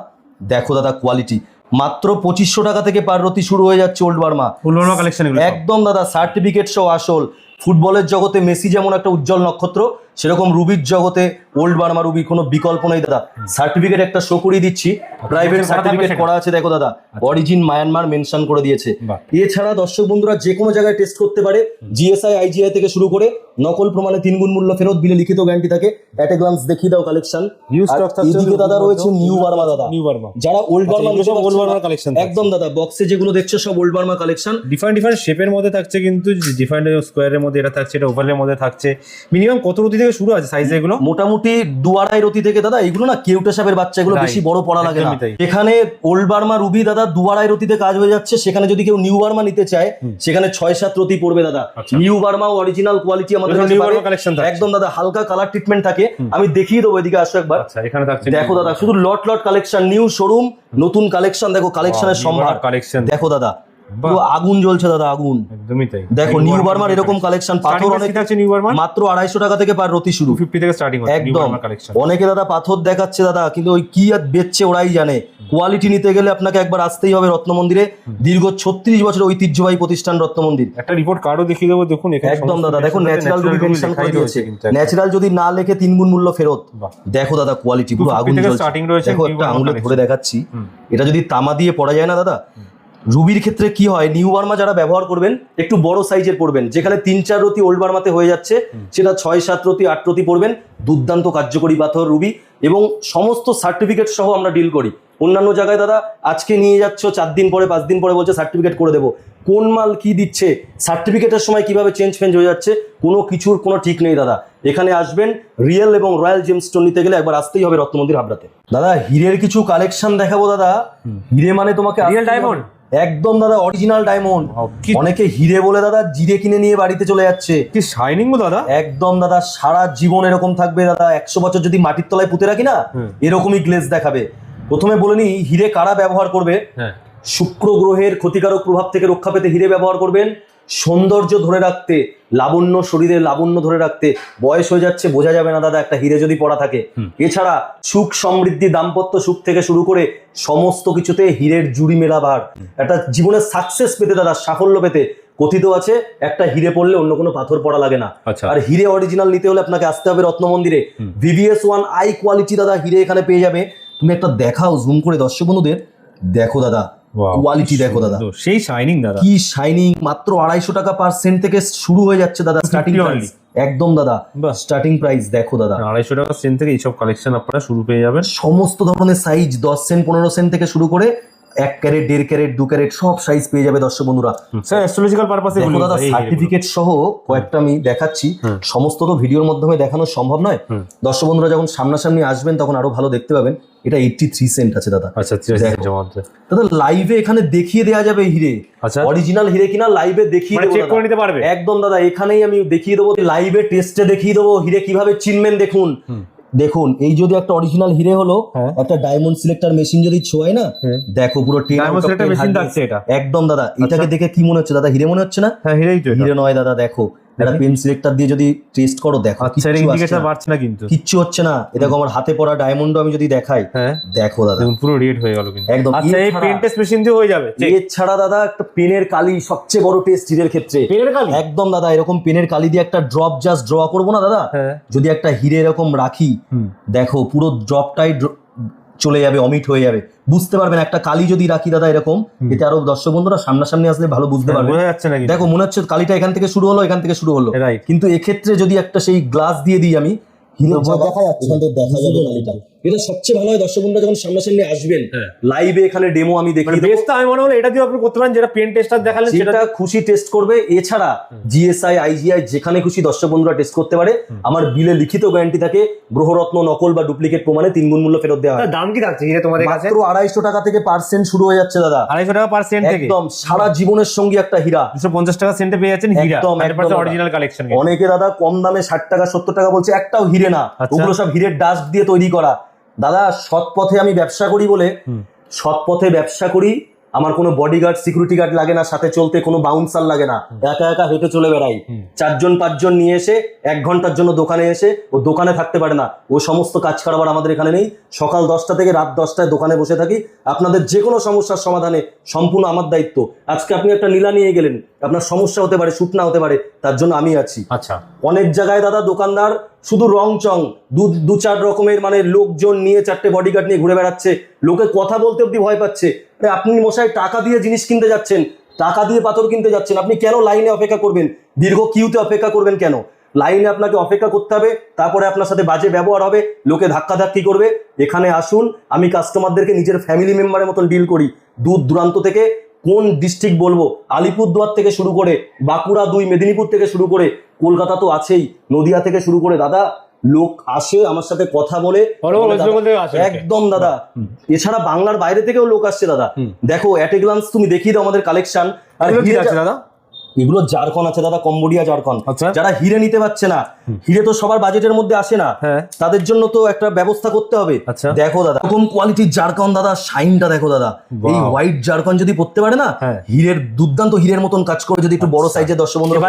দেখো দাদা কোয়ালিটি। মাত্র 2500 টাকা থেকে পাররতি শুরু হয়ে যাচ্ছে ওল্ড বার্মা কালেকশন। একদম দাদা, সার্টিফিকেট সহ আসল। ফুটবলের জগতে মেসি যেমন একটা উজ্জ্বল নক্ষত্র, সেরকম রুবির জগতে ওল্ড বার্মা রুবি কোনো বিকল্প নেই দাদা। সার্টিফিকেট একটা শো করিয়ে দিচ্ছি, প্রাইভেট সার্টিফিকেট করা আছে, দেখো দাদা, অরিজিন মায়ানমার মেনশন করে দিয়েছে। এছাড়া দর্শক বন্ধুরা যে কোনো জায়গায় টেস্ট করতে পারে, জিএসআই আইজিআই থেকে শুরু করে নকল প্রমাণে 3 গুণ মূল্য ফেরত, বিলে লিখিত গ্যারান্টি থাকে। অ্যাট এ গ্লান্স দেখিয়ে দাও কালেকশন। এদিকে দাদা রয়েছে নিউ বার্মা দাদা। যারা ওল্ড বার্মা কালেকশন, একদম দাদা বক্সে যেগুলো দেখছো সব ওল্ড বার্মা কালেকশন। ডিফারেন্ট শেপের মধ্যে থাকছে, কিন্তু ডিফারেন্ট স্কোয়ারের মধ্যে এটা থাকছে, এটা ওভালের মধ্যে থাকছে। মিনিমাম কত রতি থেকে শুরু আছে সাইজ এগুলো? মোটামুটি 2-2.5 রতি থেকে দাদা। এগুলো না কেউটে সাপের বাচ্চা, এগুলো বেশি বড় পড়া লাগে না। এখানে ওল্ড বার্মা রুবি দাদা 2-2.5 রতিতে কাজ হয়ে যাচ্ছে। সেখানে যদি কেউ নিউ বার্মা নিতে চায় সেখানে 6-7 রতি পড়বে দাদা। নিউ বার্মা অরিজিনাল কোয়ালিটি আমাদের কাছে একদম দাদা, হালকা কালার ট্রিটমেন্ট থাকে। আমি দেখিয়ে দেবো, এদিকে আসো একবার। এখানে থাকছে দেখো দাদা, শুধু লট কালেকশন, নিউ শোরুম, নতুন কালেকশন। দেখো কালেকশনের সম্ভার, দেখো দাদা, পুরো আগুন জ্বলছে দাদা, আগুন। একদমই তাই। দেখো নিউ বার্মার এরকম কালেকশন। পাথর অনেক আছে নিউ বার্মার, মাত্র 250 টাকা থেকে পার রতি শুরু, 50 থেকে স্টার্টিং হচ্ছে নিউ বার্মার কালেকশন। অনেকে দাদা পাথর দেখাচ্ছে দাদা, কিন্তু ওই কি আর বেচছে ওরাই জানে। কোয়ালিটি নিতে গেলে আপনাকে একবার আসতেই হবে রত্ন মন্দিরে। দীর্ঘ 36 বছরের ঐতিহ্যবাহী প্রতিষ্ঠান রত্ন মন্দির। একটা রিপোর্ট কার্ডও দেখিয়ে দেবো, দেখুন এখানে একদম দাদা। দেখো ন্যাচারাল রুবি মেনশন করে দিয়েছে। ন্যাচারাল যদি না লেখে 3 গুণ মূল্য ফেরত। দেখো দাদা কোয়ালিটি পুরো আগুন জ্বলছে। দেখো একটা আঙুলে ধরে দেখাচ্ছি, এটা যদি তামা দিয়ে পড়া যায় না দাদা, রুবির ক্ষেত্রে কি হয়, নিউ বার্মা যারা ব্যবহার করবেন একটু বড় সাইজের পড়বেন, যেখানে 3-4 রতি ওল্ড বার্মাতে হয়ে যাচ্ছে সেটা 6-7 রতি 8 রতি পড়বেন। দুর্দান্ত কার্যকরী পাথর রুবি, এবং সমস্ত সার্টিফিকেট সহ আমরা ডিল করি। অন্যান্য জায়গায় দাদা আজকে নিয়ে যাচ্ছ, 4 দিন পরে 5 দিন পরে বলছে সার্টিফিকেট করে দেবো, কোন মাল কি দিচ্ছে, সার্টিফিকেটের সময় কিভাবে চেঞ্জ হয়ে যাচ্ছে, কোনো কিছুর কোনো ঠিক নেই দাদা। এখানে আসবেন, রিয়েল এবং রয়্যাল জেমস্টোন নিতে গেলে একবার আসতেই হবে রত্নমন্দির হাবড়াতে। দাদা হিরের কিছু কালেকশন দেখাবো দাদা। হিরে মানে তোমাকে রিয়েল ডায়মন্ড, একদম দাদা অরিজিনাল ডায়মন্ড। অনেকে হিরে বলে দাদা জিরে কিনে নিয়ে বাড়িতে চলে যাচ্ছে। কি শাইনিং গো দাদা, একদম দাদা সারা জীবন এরকম থাকবে দাদা। 100 বছর যদি মাটির তলায় পুঁতে রাখি না, এরকমই গ্লেজ দেখাবে। প্রথমে বলে নি হিরে কারা ব্যবহার করবে। শুক্র গ্রহের ক্ষতিকারক প্রভাব থেকে রক্ষা পেতে হিরে ব্যবহার করবেন। সৌন্দর্য ধরে রাখতে, লাবণ্য, শরীরের লাবণ্য ধরে রাখতে। বয়স হয়ে যাচ্ছে বোঝা যাবে না দাদা একটা হিরে যদি পড়া থাকে। এছাড়া সুখ সমৃদ্ধি, দাম্পত্য সুখ থেকে শুরু করে সমস্ত কিছুতে হীরের জুড়ি মেলা ভার। একটা জীবনে সাকসেস পেতে দাদা, সাফল্য পেতে কথিত আছে একটা হিরে পড়লে অন্য কোনো পাথর পড়া লাগে না। আর হিরে অরিজিনাল নিতে হলে আপনাকে আসতে হবে রত্ন মন্দিরে। VVS1 আই কোয়ালিটি দাদা হিরে এখানে পেয়ে যাবে। তুমি একটা দেখাও জুম করে দর্শক বন্ধুদের, দেখো দাদা কোয়ালিটি দেখো দাদা, সেই শাইনিং দাদা, কি শাইনিং। মাত্র 250 টাকা পার সেন্ট থেকে শুরু হয়ে যাচ্ছে দাদা স্টার্টিং প্রাইস। একদম দাদা স্টার্টিং প্রাইস দেখো দাদা, 250 টাকা সেন্ট থেকে এইসব কালেকশন আপনারা শুরু পেয়ে যাবেন। সমস্ত ধরনের সাইজ 10 সেন্ট 15 সেন্ট থেকে শুরু করে 1 ক্যারেট 1.5 ক্যারেট 2 ক্যারেট সব সাইজ পেয়ে যাবে দর্শক বন্ধুরা। স্যার অ্যাস্ট্রোলজিক্যাল পারপাসে দেখো দাদা সার্টিফিকেট সহ কয়েকটা আমি দেখাচ্ছি। সমস্ত তো ভিডিওর মাধ্যমে দেখানো সম্ভব নয়। দর্শক বন্ধুরা যখন সামনাসামনি আসবেন তখন আরো ভালো দেখতে পাবেন। এটা 83 সেন্ট আছে দাদা। আচ্ছা দাদা লাইভে এখানে দেখিয়ে দেওয়া যাবে হিরে, অরিজিনাল হিরে কিনা লাইভে দেখিয়ে দেবো, চেক করে নিতে পারবে। একদম দাদা এখানেই আমি দেখিয়ে দেবো, লাইভে টেস্টে দেখিয়ে দেবো হিরে কিভাবে চিনবেন। দেখুন দেখুন এই যদি একটা অরিজিনাল হিরে হলো, একটা ডায়মন্ড সিলেক্টর মেশিন যদি ছোঁয় না, দেখো পুরো একদম দাদা। এটাকে দেখে কি মনে হচ্ছে দাদা, হিরে মনে হচ্ছে না? হিরে নয় দাদা, দেখো একটা পেন সিলেক্টর দিয়ে যদি টেস্ট করো, দেখো কিচ্ছু হচ্ছে না। এটা আমার হাতে পড়া ডায়মন্ড আমি যদি দেখাই, দেখো দাদা পুরো রেড হয়ে গেল কিন্তু একদম। আচ্ছা এই পেন টেস্ট মেশিন দিয়ে হয়ে যাবে। এছাড়া দাদা একটা পেনের কালি সবচেয়ে বড় টেস্ট হিরের ক্ষেত্রে। পেনের কালি একদম দাদা, এরকম পেনের কালি দিয়ে একটা ড্রপ জাস্ট ড্র করবো না দাদা, যদি একটা হিরে এরকম রাখি, দেখো পুরো ড্রপটাই চলে যাবে, অমিট হয়ে যাবে, বুঝতে পারবেন। একটা কালি যদি রাখি দাদা এরকম, এতে আরো দর্শক বন্ধুরা সামনাসামনি আসলে ভালো বুঝতে পারবে। দেখো মনে হচ্ছে কালিটা এখান থেকে শুরু হলো, এখান থেকে শুরু হলো, কিন্তু এক্ষেত্রে যদি একটা সেই গ্লাস দিয়ে দিই আমি, হিরে দেখা যাচ্ছে, দেখা যাবে কালিটা। এটা সবচেয়ে ভালো হয় দর্শক বন্ধুরা যখন সামনাসামনি আসবেন লাইভে, এখানে ডেমো আমি দেখিয়ে দেবো। আমি মনে হলো এটা দিয়ে আপনি করতে পারেন, যেটা পেন টেস্টার দেখালেন সেটা খুশি টেস্ট করবে। এছাড়া GSI IGI যেখানে খুশি দর্শক বন্ধুরা টেস্ট করতে পারে। আমার বিলে লিখিত গ্যারান্টি থাকে, গ্রহরত্ন নকল বা ডুপ্লিকেট প্রমাণে 3 গুণ মূল্য ফেরত দেওয়া হয়। দাম কি থাকছে হিরে তোমাদের কাছে? মাত্র 250 টাকা থেকে পার্সেন্ট শুরু হয়ে যাচ্ছে দাদা। 250 টাকা পার্সেন্ট থেকে একদম সারা জীবনের সঙ্গী একটা হীরা। 250 টাকা সেন্টে পেয়ে যাচ্ছেন হীরা, একদম অরিজিনাল কালেকশন। অনেকে দাদা কম দামে 60 টাকা 70 টাকা বলছে, একটাও হিরে না, ওগুলো সব হীরের ডাস্ট দিয়ে তৈরি করা। দাদা সৎ পথে আমি ব্যবসা করি বলে, সৎ পথে ব্যবসা করি, আমার কোনো বডিগার্ড সিকিউরিটি গার্ড লাগে না, সাথে চলতে কোনো বাউন্সার লাগে না, একা একা হেঁটে চলে বেড়াই। 4জন 5জন নিয়ে এসে 1 ঘন্টার জন্য দোকানে এসে ও দোকানে থাকতে পারে না, ও সমস্ত কাজ কারবার আমাদের এখানে নেই। সকাল 10টা থেকে রাত 10টায় দোকানে বসে থাকি। আপনাদের যে কোনো সমস্যার সমাধানে সম্পূর্ণ আমার দায়িত্ব। আজকে আপনি একটা নীলা নিয়ে গেলেন, আপনার সমস্যা হতে পারে, শুট না হতে পারে, তার জন্য আমি আছি। আচ্ছা অনেক জায়গায় দাদা দোকানদার শুধু রং চং 2-4 রকমের মানে লোকজন নিয়ে 4টে বডিগার্ড নিয়ে ঘুরে বেড়াচ্ছে, লোকে কথা বলতে অব্দি ভয় পাচ্ছে। আপনি মশাই টাকা দিয়ে জিনিস কিনতে যাচ্ছেন, টাকা দিয়ে পাথর কিনতে যাচ্ছেন, আপনি কেন লাইনে অপেক্ষা করবেন, দীর্ঘ কিউতে অপেক্ষা করবেন কেন? লাইনে আপনাকে অপেক্ষা করতে হবে, তারপরে আপনার সাথে বাজে ব্যবহার হবে, লোকে ধাক্কাধাক্কি করবে। এখানে আসুন, আমি কাস্টমারদেরকে নিজের ফ্যামিলি মেম্বারের মতন ডিল করি। দূর দূরান্ত থেকে, কোন ডিস্ট্রিক্ট বলবো, আলিপুরদুয়ার থেকে শুরু করে বাঁকুড়া 2, মেদিনীপুর থেকে শুরু করে কলকাতা তো আছেই, নদিয়া থেকে শুরু করে দাদা লোক আসে আমার সাথে কথা বলে, একদম দাদা। এছাড়া বাংলার বাইরে থেকেও লোক আসছে দাদা। দেখো অ্যাট এ গ্লান্স তুমি দেখিয়ে দাও আমাদের কালেকশন। আর দাদা এগুলো জারকন আছে দাদা, কম্বোডিয়া জারকন। যারা হিরে নিতে পারছে না, হিরে তো সবার বাজেটের মধ্যে আসে না, তাদের জন্য তো একটা ব্যবস্থা করতে হবে। দেখো দাদা এরকম কোয়ালিটির জারকন দাদা, শাইনটা দেখো দাদা। এই হোয়াইট জারকন যদি পড়তে পারে না, হিরের দুর্দান্ত হিরের মতন কাজ করে, যদি একটু বড় সাইজের দর্শক বন্ধুরা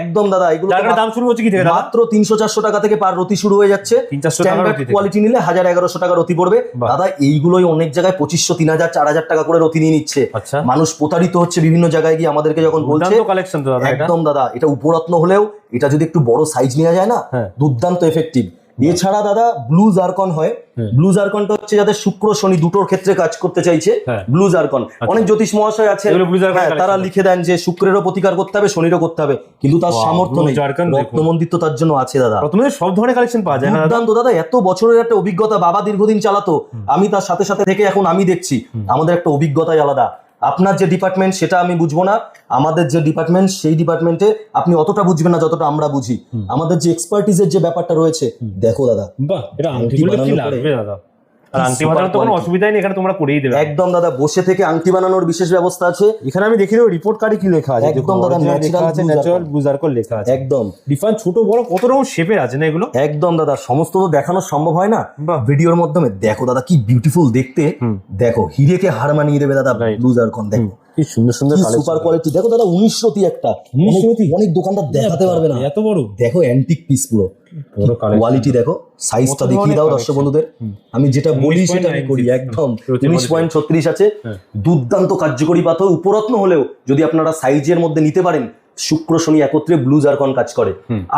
একদম দাদা, এগুলো দাম শুরু হচ্ছে কি থেকে? মাত্র 300-400 টাকা থেকে পার রতি শুরু হয়ে যাচ্ছে। স্ট্যান্ডার্ড কোয়ালিটি নিলে 1000-1100 টাকা রতি পড়বে দাদা। এইগুলোই অনেক জায়গায় 2500, 3000, 4000 টাকা করে রতি নিয়ে নিচ্ছে। মানুষ প্রতারিত হচ্ছে বিভিন্ন জায়গায় গিয়ে আমাদেরকে যখন বলছে। একদম দাদা, এটা উপরত্ন হলেও এটা যদি একটু বড় সাইজ নেওয়া যায় না, দুর্দান্ত এফেক্টিভ। এছাড়া দাদা ব্লু জারকন হয়। ব্লু জারকনটা হচ্ছে যাদের শুক্র শনি দুটোর ক্ষেত্রে কাজ করতে চাইছে, ব্লু জারকন। অনেক জ্যোতিষ মহাশয় আছে তারা লিখে দেন যে শুক্রেরও প্রতিকার করতে হবে, শনিরও করতে হবে, কিন্তু তার সামর্থ্য নেই। রত্নমন্দির তো তার জন্য আছে দাদা। রত্নমন্দির সব ধরনের কালেকশন পাওয়া যায় না দুর্দান্ত দাদা। এত বছরের একটা অভিজ্ঞতা, বাবা দীর্ঘদিন চালাতো, আমি তার সাথে সাথে থেকে এখন আমি দেখছি, আমাদের একটা অভিজ্ঞতাই আলাদা। আপনার যে ডিপার্টমেন্ট সেটা আমি বুঝবো না, আমাদের যে ডিপার্টমেন্ট সেই ডিপার্টমেন্টে আপনি অতটা বুঝবেন না যতটা আমরা বুঝি। আমাদের যে এক্সপার্টিজের যে ব্যাপারটা রয়েছে, দেখো দাদা, বাহ, এটা আংটি বলে কি লাগবে দাদা? আর আংটি বানানোর তো কোনো অসুবিধাই নেই, এখানে তোমরা করেই দেবে একদম দাদা। বসে থেকে আংটি বানানোর বিশেষ ব্যবস্থা আছে। এখানে আমি দেখি দেবো রিপোর্ট কার্ডে কি লেখা আছে। একদম দাদা, ন্যাচারাল ব্লু জারকন লেখা আছে। একদম ডিফারেন্ট ছোট বড় কত রকম শেপের আছে না এগুলো। একদম দাদা, সমস্ত তো দেখানো সম্ভব হয় না ভিডিওর মাধ্যমে। দেখো দাদা কি বিউটিফুল দেখতে, দেখো হিরেকে হার মানিয়ে দেবে দাদা ব্লু জারকন। দেখো কি সুন্দর সুন্দর সুপার কোয়ালিটি। দেখো দাদা 19 রতি একটা, অনেক দোকানদার দেখাতে পারবে না এত বড়। দেখো অ্যান্টিক পিস পুরো কোয়ালিটি। দেখো সাইজটা দেখিয়ে দাও দর্শক বন্ধুদের, আমি যেটা বলি সেটা আমি করি। একদম 19.36 আছে, দুর্দান্ত কার্যকরী পাথর। উপরত্ন হলেও যদি আপনারা সাইজের মধ্যে নিতে পারেন, শুক্র শনি একত্রে ব্লু জারকন কাজ করে।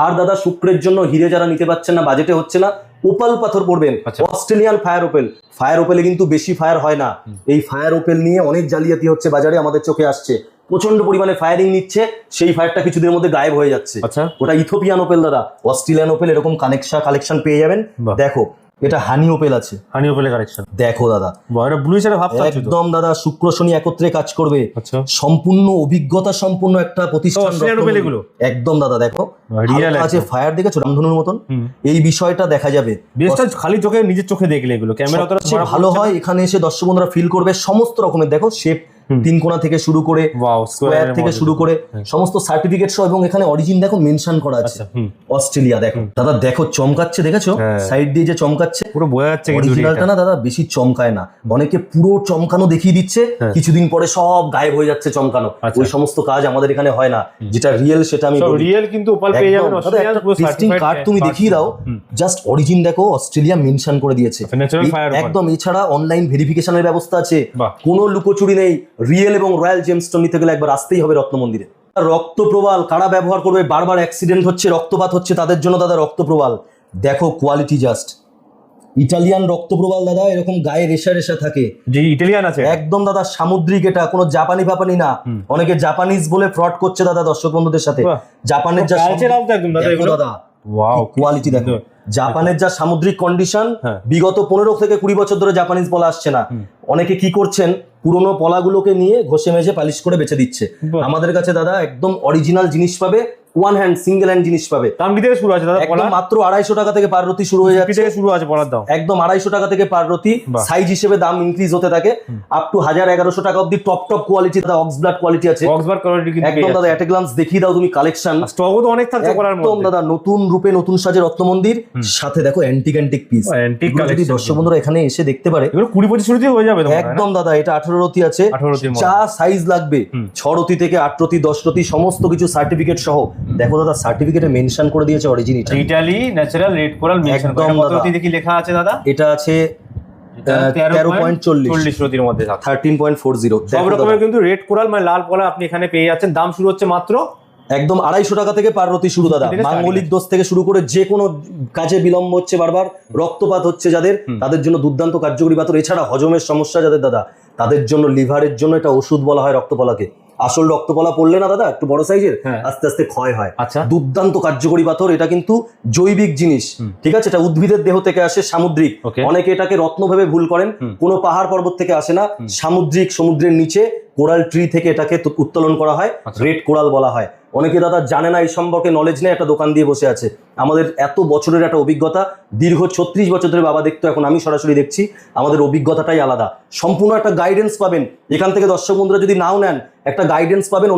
আর দাদা শুক্রের জন্য হিরে যারা নিতে পারছেন না, বাজেটে হচ্ছে না, ওপাল পাথর পড়বেন, অস্ট্রেলিয়ান ফায়ার ওপেল। ফায়ার ওপেলে কিন্তু বেশি ফায়ার হয় না, এই ফায়ার ওপেল নিয়ে অনেক জালিয়াতি হচ্ছে বাজারে, আমাদের চোখে আসছে। প্রচন্ড পরিমাণে ফায়ারিং নিচ্ছে, সেই ফায়ারটা কিছুদিনের মধ্যে গায়েব হয়ে যাচ্ছে। ওটা ইথিওপিয়ান ওপেল দাদা, অস্ট্রেলিয়ান ওপেল এরকম কালেকশন পেয়ে যাবেন। দেখো এটা হানি ওপেল আছে, হানি ওপেলের কালেকশন দেখো দাদা। ব্লু হিসেবে ভাবতে একদম দাদা, শুক্র শনি একত্রে কাজ করবে, সম্পূর্ণ অভিজ্ঞতা সম্পূর্ণ একটা প্রতিষ্ঠান। একদম দাদা, দেখো আছে ফায়ার, দেখেছো রামধনুর মতন, এই বিষয়টা দেখা যাবে। খালি চোখে নিজের চোখে দেখলে এগুলো ক্যামেরা ভালো হয়। এখানে এসে দর্শক বন্ধুরা ফিল করবে সমস্ত রকমের। দেখো শেপ, তিন কোণা থেকে শুরু করে স্কোয়ার থেকে শুরু করে সমস্ত সার্টিফিকেট সহ, এবং এখানে অরিজিন দেখো মেনশন করা আছে অস্ট্রেলিয়া। দেখো দাদা, দেখো চমকাচ্ছে, দেখেছো সাইড দিয়ে যে চমকাচ্ছে, পুরো বোঝা যাচ্ছে। অরিজিনালটা না দাদা বেশি চমকায় না, অনেকে পুরো চমকানো দেখিয়ে দিচ্ছে, কিছুদিন পরে সব গায়েব হয়ে যাচ্ছে চমকানো। ওই সমস্ত কাজ আমাদের এখানে হয় না, যেটা রিয়েল সেটা আমি রিয়েল কিন্তু ওপাল পেয়ে যাবেন। টেস্টিং কার্ড তুমি দেখিয়ে দাও, জাস্ট অরিজিন দেখো অস্ট্রেলিয়া মেনশন করে দিয়েছে একদম। এছাড়া অনলাইন ভেরিফিকেশনের ব্যবস্থা আছে, কোনো লুকোচুরি নেই। রিয়েল এবং রয়্যাল জেমস্টোন নিতে গেলে একবার আসতেই হবে রত্ন মন্দিরে। রক্ত প্রবাল কারা ব্যবহার করবে, বারবার অ্যাক্সিডেন্ট হচ্ছে, রক্তপাত হচ্ছে, তাদের জন্য দাদা রক্ত প্রবাল। দেখো কোয়ালিটি জাস্ট ইটালিয়ান রক্ত প্রবাল দাদা, এরকম গায়ে রেশা রেশা থাকে, যে ইটালিয়ান আছে একদম দাদা সামুদ্রিক, এটা কোনো জাপানি ফাপানি না। অনেকে জাপানিজ বলে ফ্রড করছে দাদা দর্শক বন্ধুদের সাথে। জাপানের যা দাদা কোয়ালিটি দেখো, জাপানের যা সামুদ্রিক কন্ডিশন, বিগত 15 থেকে 20 বছর ধরে জাপানিজ পলা আসছে না। অনেকে কি করছেন, পুরোনো পলাগুলোকে নিয়ে ঘষে মেজে পালিশ করে বেচে দিচ্ছে। আমাদের কাছে দাদা একদম অরিজিনাল জিনিস পাবে, ওয়ান হ্যান্ড সিঙ্গেল হ্যান্ড জিনিস পাবে। দাম কি থেকে শুরু আছে দাদা? একদম মাত্র 250 টাকা থেকে পার রতি শুরু হয়ে যাচ্ছে। শুরু আছে পলার দাম একদম 250 টাকা থেকে পার রতি, সাইজ হিসেবে দাম ইনক্রিজ হতে থাকে, আপ টু 1000-1100 টাকা অবধি টপ কোয়ালিটি দাদা। অক্সব্লাড কোয়ালিটি আছে, অক্সব্লাড কোয়ালিটি একদম দাদা। এট এ গ্লান্স দেখিয়ে দাও তুমি কালেকশন, স্টকও তো অনেক থাকছে পলার মধ্যে। একদম দাদা নতুন রূপে নতুন সাজে রত্ন মন্দির, সাথে দেখো অ্যান্টিক পিস। যদি দর্শক বন্ধুরা এখানে এসে দেখতে পারে, এগুলো 20-25 রতি হয়ে যাবে একদম দাদা। এটা 18 রতি আছে, যা সাইজ লাগবে 6 রতি থেকে 8 রতি 10 রতি সমস্ত কিছু সার্টিফিকেট সহ। দেখো দাদা সার্টিফিকেটে মেনশন করে দিয়েছে origin Italy natural red coral mention করে। কত রতি দেখি লেখা আছে দাদা? এটা আছে 13.40 রতির মধ্যে, 13.40। সব রকমের কিন্তু রেড কোরাল মানে লাল পলা আপনি এখানে পেয়ে যাচ্ছেন। দাম শুরু হচ্ছে মাত্র একদম 250 টাকা থেকে পার রতি শুরু দাদা। মাঙ্গলিক দোষ থেকে শুরু করে যে কোনো কাজে বিলম্ব হচ্ছে, বারবার রক্তপাত হচ্ছে যাদের, তাদের জন্য দুর্দান্ত কার্যকরী পাথর। এছাড়া হজমের সমস্যা যাদের দাদা, তাদের জন্য লিভারের জন্য এটা ওষুধ বলা হয় রক্তপলাকে। আসল রক্তপলা পড়লে না দাদা একটু বড় সাইজের, আস্তে আস্তে ক্ষয় হয়। দুর্দান্ত কার্যকরী পাথর, এটা কিন্তু জৈবিক জিনিস, ঠিক আছে? এটা উদ্ভিদের দেহ থেকে আসে, সামুদ্রিক। অনেকে এটাকে রত্ন ভেবে ভুল করেন, কোনো পাহাড় পর্বত থেকে আসে না, সামুদ্রিক, সমুদ্রের নিচে কোরাল ট্রি থেকে এটাকে উত্তোলন করা হয়, রেড কোরাল বলা হয়। অনেকে দাদা জানে না, এই সম্পর্কে নলেজ নেই, একটা দোকান দিয়ে বসে আছে। আমাদের এত বছরের একটা অভিজ্ঞতা, দীর্ঘ 36 বছর ধরে বাবা দেখতো, এখন আমি সরাসরি দেখছি। আমাদের অভিজ্ঞতাটাই আলাদা, সম্পূর্ণ একটা গাইডেন্স পাবেন এখান থেকে। দর্শক বন্ধুরা যদি নাও নেন, একটা গাইডেন্স পাবেন,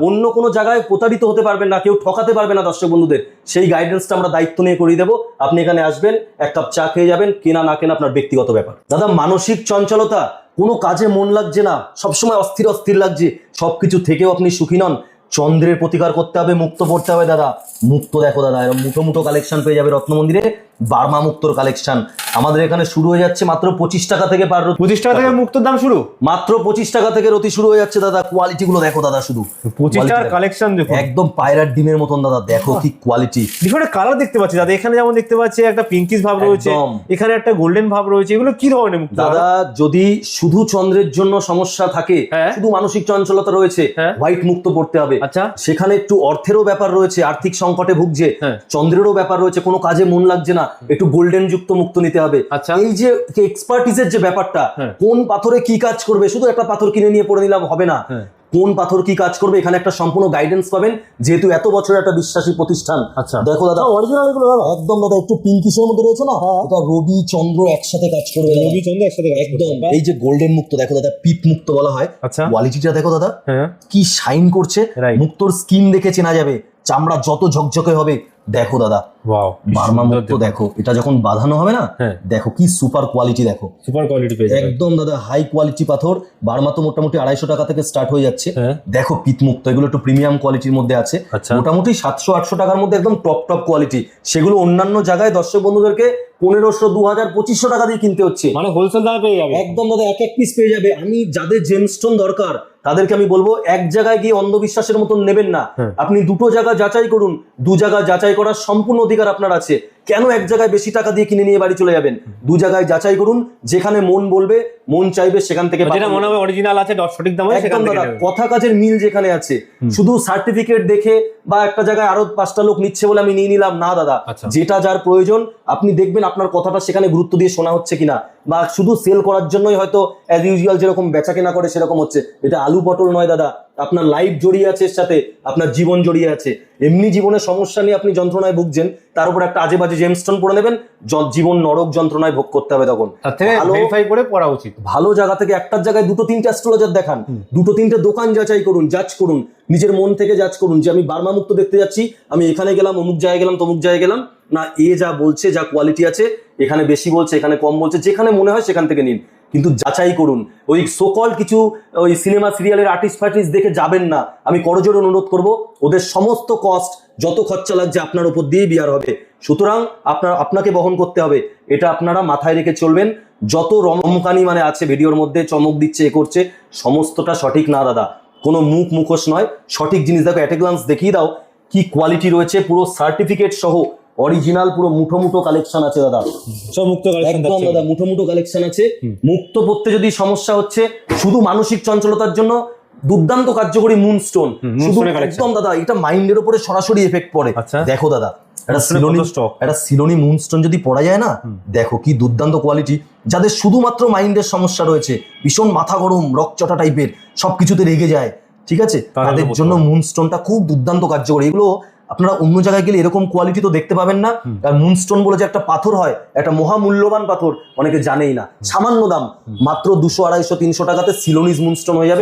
অন্য কোনো জায়গায় প্রতারিত হতে পারবেন না, কেউ ঠকাতে পারবে না দর্শক বন্ধুদের। সেই গাইডেন্সটা আমরা দায়িত্ব নিয়ে করিয়ে দেবো। আপনি এখানে আসবেন, এক কাপ চা খেয়ে যাবেন, কেনা না কেনা আপনার ব্যক্তিগত ব্যাপার। দাদা মানসিক চঞ্চলতা, কোনো কাজে মন লাগছে না, সবসময় অস্থির লাগছে, সবকিছু থেকেও আপনি সুখী নন, চন্দ্রের প্রতিকার করতে হবে, মুক্ত পড়তে হবে দাদা। মুক্ত দেখো দাদা, এরকম মুঠো কালেকশন পেয়ে যাবে রত্ন মন্দিরে। বার্মা মুক্তোর কালেকশন আমাদের এখানে শুরু হয়ে যাচ্ছে মাত্র 25 টাকা থেকে পার 25 টাকা থেকে মুক্তোর দাম শুরু, মাত্র 25 টাকা থেকে রতি শুরু হয়ে যাচ্ছে দাদা। কোয়ালিটি গুলো দেখো দাদা, শুধু 25 টাকার কালেকশন দেখো, একদম পায়রার ডিমের মতন দাদা, দেখো কি কোয়ালিটি। ডিফারেন্ট কালার দেখতে পাচ্ছি দাদা, এখানে যেমন দেখতে পাচ্ছি একটা পিঙ্কিশ ভাব রয়েছে, একদম। এখানে একটা গোল্ডেন ভাব রয়েছে, এগুলো কি ধরনের মুক্তো দাদা? যদি শুধু চন্দ্রের জন্য সমস্যা থাকে, হ্যাঁ। শুধু মানসিক চঞ্চলতা রয়েছে, হ্যাঁ। হোয়াইট মুক্ত পড়তে হবে। আচ্ছা। সেখানে একটু অর্থেরও ব্যাপার রয়েছে, আর্থিক সংকটে ভুগছে, হ্যাঁ। চন্দ্রেরও ব্যাপার রয়েছে, কোনো কাজে মন লাগছে না, একটু গোল্ডেন যুক্ত মুক্ত নিতে হবে। আচ্ছা। এই যে এক্সপার্টিসের যে ব্যাপারটা, হ্যাঁ। কোন পাথরে কি কাজ করবে, শুধু একটা পাথর কিনে নিয়ে পড়ে নিলাম হবে না। হ্যাঁ। কোন পাথর কি কাজ করবে, এখানে একটা সম্পূর্ণ গাইডেন্স পাবেন, যেহেতু এত বছরের একটা বিশ্বাসী প্রতিষ্ঠান। আচ্ছা। দেখো দাদা, অরিজিনাল এগুলো একদম দাদা, একটু পিঙ্কিশের মধ্যে রয়েছে না, এটা রবি চন্দ্র একসাথে কাজ করবে দাদা। রবি চন্দ্র একসাথে একদম। এই যে গোল্ডেন মুক্ত দেখো দাদা, পিপ মুক্ত বলা হয়। আচ্ছা। কোয়ালিটিটা দেখো দাদা, হ্যাঁ, কি শাইন করছে। Right. মুক্তোর স্কিন দেখে চেনা যাবে, চামড়া যত ঝকঝকে হবে। দেখো দাদা, ওয়াও, বার্মা মুক্ত দেখো, এটা যখন বাঁধানো হবে না, হ্যাঁ। দেখো কি সুপার কোয়ালিটি। দেখো সুপার কোয়ালিটি পেয়ে যাবে একদম দাদা, হাই কোয়ালিটি পাথর। বার্মা তো মোটামুটি 250 টাকা থেকে স্টার্ট হয়ে যাচ্ছে। হ্যাঁ। দেখো পিতমুক্ত, এগুলো একটু প্রিমিয়াম কোয়ালিটির মধ্যে আছে। আচ্ছা। মোটামুটি 700-800 টাকার মধ্যে একদম টপ টপ কোয়ালিটি। সেগুলো অন্যান্য জায়গায় দর্শক বন্ধুদেরকে 1500, 2000, 2500 টাকা দিয়ে কিনতে হচ্ছে। মানে হোলসেল দামে পেয়ে যাবে একদম দাদা, এক এক পিস পেয়ে যাবে। আমি যাদের জেমস্টোন দরকার তাদেরকে আমি বলবো, এক জায়গায় গিয়ে অন্ধবিশ্বাসের মতন নেবেন না। হ্যাঁ। আপনি দুটো জায়গা যাচাই করুন, দু জায়গা যাচাই করার সম্পূর্ণ অধিকার আপনার আছে। কেন এক জায়গায় বেশি টাকা দিয়ে কিনে নিয়ে বাড়ি চলে যাবেন? দু জায়গায় যাচাই করুন, যেখানে মন বলবে, মন চাইবে সেখান থেকে যেটা পাবেন। মনে হবে অরিজিনাল আছে, সঠিক দামে সেখান একদম থেকে দাদা, নেবেন। কথা কাজের মিল যেখানে আছে, শুধু সার্টিফিকেট দেখে বা একটা জায়গায় আরো 5টা লোক নিচ্ছে বলে আমি নিয়ে নিলাম না দাদা। আচ্ছা। যেটা যার প্রয়োজন আপনি দেখবেন আপনার কথাটা সেখানে গুরুত্ব দিয়ে শোনা হচ্ছে কিনা, বা শুধু সেল করার জন্যই হয়তো অ্যাজ ইউজুয়াল যেরকম বেচা কেনা করে সেরকম হচ্ছে। এটা আলু পটল নয় দাদা, আপনার লাইফ জড়িয়ে আছে এর সাথে, আপনার জীবন জড়িয়ে আছে। এমনি জীবনের সমস্যা নিয়ে আপনি যন্ত্রণায় ভুগছেন, তার উপর একটা আজে বাজে জেমস্টোন পরে নেবেন, জীবন নরক যন্ত্রণায় ভোগ করতে হবে। তখন তার থেকে ভালো- ভেরিফাই করে পড়া উচিত। ভালো জায়গা থেকে, একটার জায়গায় 2-3টে অ্যাস্ট্রোলজার দেখান, 2-3টে দোকান যাচাই করুন, জাজ করুন, নিজের মন থেকে জাজ করুন যে আমি বার্মা মুক্ত দেখতে যাচ্ছি, আমি এখানে গেলাম, অমুক জায়গায় গেলাম, তমুক জায়গায় গেলাম না, এ যা বলছে, যা কোয়ালিটি আছে, এখানে বেশি বলছে, এখানে কম বলছে, যেখানে মনে হয় সেখান থেকে নিন, কিন্তু যাচাই করুন। ওই সোকল কিছু ওই সিনেমা সিরিয়ালের আর্টিস্ট ফার্টিস্ট দেখে যাবেন না। আমি করজোড়ে অনুরোধ করব, ওদের সমস্ত কস্ট যত খরচা লাগছে আপনার উপর দিয়েই বিয়ার হবে, সুতরাং আপনাকে বহন করতে হবে। এটা আপনারা মাথায় রেখে চলবেন। যত রমকানি মানে আছে ভিডিওর মধ্যে, চমক দিচ্ছে, এ করছে, সমস্তটা সঠিক না দাদা। কোনো মুখোশ নয়, সঠিক জিনিস দেখো, অ্যাট এ গ্লান্স দেখিয়ে দাও কি কোয়ালিটি রয়েছে, পুরো সার্টিফিকেট সহ অরিজিনাল পুরো মুঠো মুঠো কালেকশন আছে দাদা। সব মুক্ত কালেকশন একদম দাদা, মুঠো মুঠো কালেকশন আছে। মুক্ত পড়তে যদি সমস্যা হচ্ছে, শুধু মানসিক চঞ্চলতার জন্য দুর্দান্ত কার্যকরী মুনস্টোন। শুধু একদম দাদা, এটা মাইন্ডের উপরে সরাসরি এফেক্ট পড়ে। দেখো দাদা, একটা সিলোনি মুনস্টোন যদি পড়া যায় না, দেখো কি দুর্দান্ত কোয়ালিটি। যাদের শুধুমাত্র মাইন্ডের সমস্যা রয়েছে, ভীষণ মাথা গরম, রকচটা টাইপের, সবকিছুতে রেগে যায়, ঠিক আছে, তাদের জন্য মুনস্টোনটা খুব দুর্দান্ত কার্যকরী। এগুলো আপনারা অন্য জায়গায় গেলে এরকম কোয়ালিটি তো দেখতে পাবেন না। আর মুনস্টোন বলে যে একটা পাথর হয়, একটা মহামূল্যবান পাথর, অনেকে জানেই না। সামান্য দাম, মাত্র 200, 250, 300 টাকাতে সিলোনিজ মুনস্টোন হয়ে যাবে।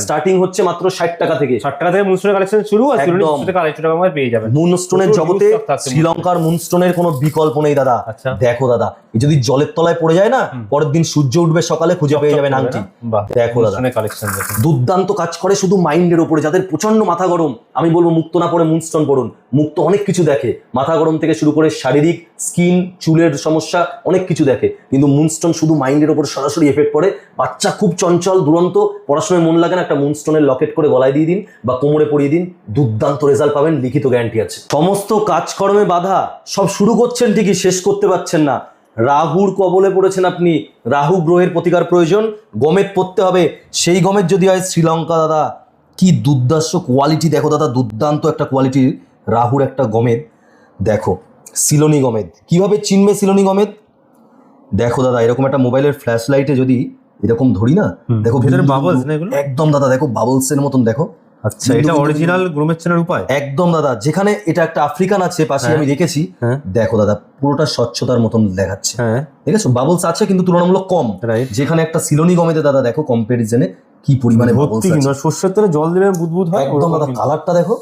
স্টার্টিং হচ্ছে মাত্র 60 টাকা থেকে। 60 টাকা থেকে মুনস্টোনের কালেকশন শুরু, আর সিলোনিজ 250 টাকা মধ্যে পেয়ে যাবেন। মুনস্টোনের জগতে শ্রীলঙ্কার মুনস্টোনের কোনো বিকল্প নেই দাদা। দেখো দাদা, যদি জলের তলায় পড়ে যায় না, পরের দিন সূর্য উঠবে সকালে, খুঁজে পেয়ে যাবেন আংটি। দেখো দাদা, দুর্দান্ত কাজ করে শুধু মাইন্ডের উপরে। যাদের প্রচন্ড মাথা গরম, আমি বলবো মুক্ত না পড়ে মুনস্টোন পড়ুন। মুক্ত অনেক কিছু দেখে, মাথা গরম থেকে শুরু করে শারীরিক, স্কিন, চুলের সমস্যা, অনেক কিছু দেখে, কিন্তু মুনস্টোন শুধু মাইন্ডের উপর সরাসরি এফেক্ট পড়ে। বাচ্চা খুব চঞ্চল, দুরন্ত, পড়াশোনায় মন লাগে না, একটা মুনস্টোনের লকেট করে গলায় দিয়ে দিন বা কোমরে পরিয়ে দিন, দুর্দান্ত রেজাল্ট পাবেন, লিখিত গ্যারান্টি আছে। সমস্ত কাজকর্মে বাধা, সব শুরু করছেন ঠিকই, শেষ করতে পারছেন না। রাহুর কবলে পড়েছেন আপনি, রাহু গ্রহের প্রতিকার প্রয়োজন, গমেদ পড়তে হবে। সেই গমেদ যদি হয় শ্রীলঙ্কা দাদা, কি দুর্দান্ত কোয়ালিটি। দেখো দাদা, দুর্দান্ত একটা কোয়ালিটির রাহুর একটা গমেদ। দেখো সিলোনি গমেদ, কিভাবে চিনবে সিলোনি গমেদ? দেখো দাদা, এরকম একটা মোবাইলের ফ্ল্যাশ লাইটে যদি এরকম ধরি না, দেখো বাবলস না এগুলো, একদম দাদা, দেখো বাবলসের মতন। দেখো, আচ্ছা, এটা অরিজিনাল গ্রোমের উপায়। একদম দাদা, যেখানে এটা একটা আফ্রিকান আছে পাশে, আমি রেখেছি। দেখো দাদা, পুরোটা স্বচ্ছতার মতন দেখাচ্ছে। ঠিক আছে, বাবলস আছে কিন্তু তুলনামূলক কম। যেখানে একটা সিলোনি গমেতে দাদা দেখো কম্পারিজনে কি পরিমাণে বাবলস আছে। সর্ষের তেলে জল দিলে বুদবুদ হয়। একদম দাদা, কালারটা দেখো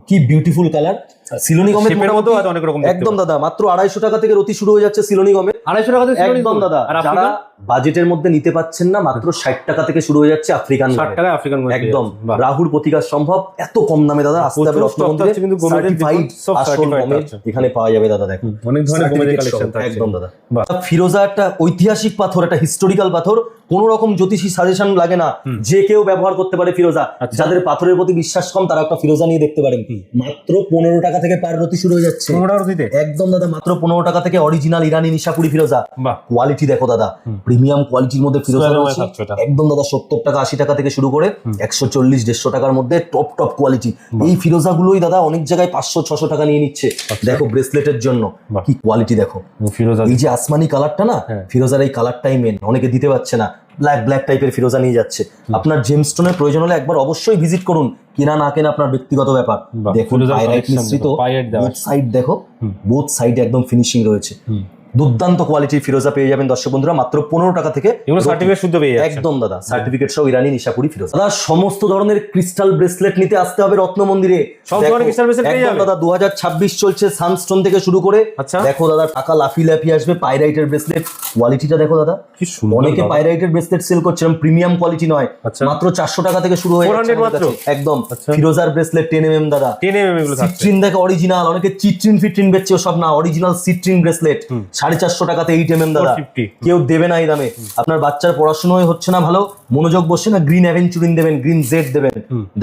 কি বিউটিফুল কালার। সিলোনি গমের শেপের মতো আছে অনেক রকম, একদম দাদা মাত্র 250 টাকা থেকে রতি শুরু হয়ে যাচ্ছে সিলোনি গমের। 250 টাকা থেকে একদম দাদা, যারা বাজেটের মধ্যে নিতে পাচ্ছেন না মাত্র 60 টাকা থেকে শুরু হয়ে যাচ্ছে আফ্রিকান 60 টাকা আফ্রিকান গম, একদম রাহুর প্রতিকার সম্ভব এত কম দামে দাদা। আসতে হবে রত্নমন্দিরে, কিন্তু গমের সার্টিফাইড আসল গমের এখানে পাওয়া যাবে দাদা। দেখুন অনেক ধরনের গমের কালেকশন থাকছে একদম দাদা। ফিরোজা একটা ঐতিহাসিক পাথর, একটা হিস্টোরিক্যাল পাথর, কোন রকম জ্যোতিষী সাজেশন লাগে না, যে কেউ ব্যবহার করতে পারে ফিরোজা। যাদের পাথরের প্রতি বিশ্বাস কম তারা একটা ফিরোজা নিয়ে দেখতে পারেন। মাত্র 15 টাকা থেকে পার রতি শুরু হয়ে যাচ্ছে। 15 টাকা দিতে একদম দাদা, মাত্র 15 টাকা থেকে অরিজিনাল ইরানি নিশাপুরি ফিরোজা। কোয়ালিটি দেখো দাদা, প্রিমিয়াম কোয়ালিটির মধ্যে ফিরোজা রয়েছে। একদম দাদা 70 টাকা 80 টাকা থেকে শুরু করে 140 150 টাকার মধ্যে টপ কোয়ালিটি। এই ফিরোজা গুলোই দাদা অনেক জায়গায় 500 600 টাকা নিয়ে নিচ্ছে। দেখো ব্রেসলেটের জন্য কি কোয়ালিটি দেখো। ফিরোজা এই যে আসমানি কালারটা না, ফিরোজার এই কালারটাই মেন, অনেকে দিতে পারছে না, ব্ল্যাক টাইপের ফিরোজা নিয়ে যাচ্ছে। আপনার জেমস্টোনের প্রয়োজন হলে একবার অবশ্যই ভিজিট করুন, কিনা না কেনা আপনার ব্যক্তিগত ব্যাপার। দেখুন পাইরাইট মিশ্রিত, বোথ সাইড দেখো, বোথ সাইডে একদম ফিনিশিং রয়েছে। দুর্দান্ত কোয়ালিটির ফিরোজা পেয়ে যাবেন দর্শক বন্ধুরা মাত্র 15 টাকা থেকে। এগুলো সার্টিফিকেট শুদ্ধ পেয়ে যাচ্ছে একদম দাদা, সার্টিফিকেট সহ ইরানি নিশাপুরি ফিরোজা। দাদা সমস্ত ধরনের ক্রিস্টাল ব্রেসলেট নিতে আসতে হবে রত্ন মন্দিরে। সব ধরনের ক্রিস্টাল ব্রেসলেট পেয়ে যাবেন দাদা। 2026 চলছে, সানস্টোন থেকে শুরু করে দেখো দাদা টাকা লাফি আসবে। পাইরাইটের ব্রেসলেট কোয়ালিটিটা দেখো দাদা, কি সুন্দর। অনেকে পাইরাইটের ব্রেসলেট সেল করছে, প্রিমিয়াম কোয়ালিটি নয়, মাত্র 400 টাকা থেকে শুরু হয়ে যাচ্ছে একদম। ফিরোজার ব্রেসলেট 10 mm দাদা, 10 mm এগুলো থাকছে। সিট্রিন দেখো অরিজিনাল, অনেকে চিট্রিন ফিট্রিন বেচছে, সব না, অরিজিনাল সিট্রিন ব্রেসলেট 450 টাকাতে 8 mm দাদা। কেউ দেবে না এই দামে। আপনার বাচ্চার পড়াশোনায় হচ্ছে না ভালো, মনোযোগ বসছে না, গ্রিন অ্যাভেঞ্চুরিন দেবেন, গ্রিন জেড দেবেন।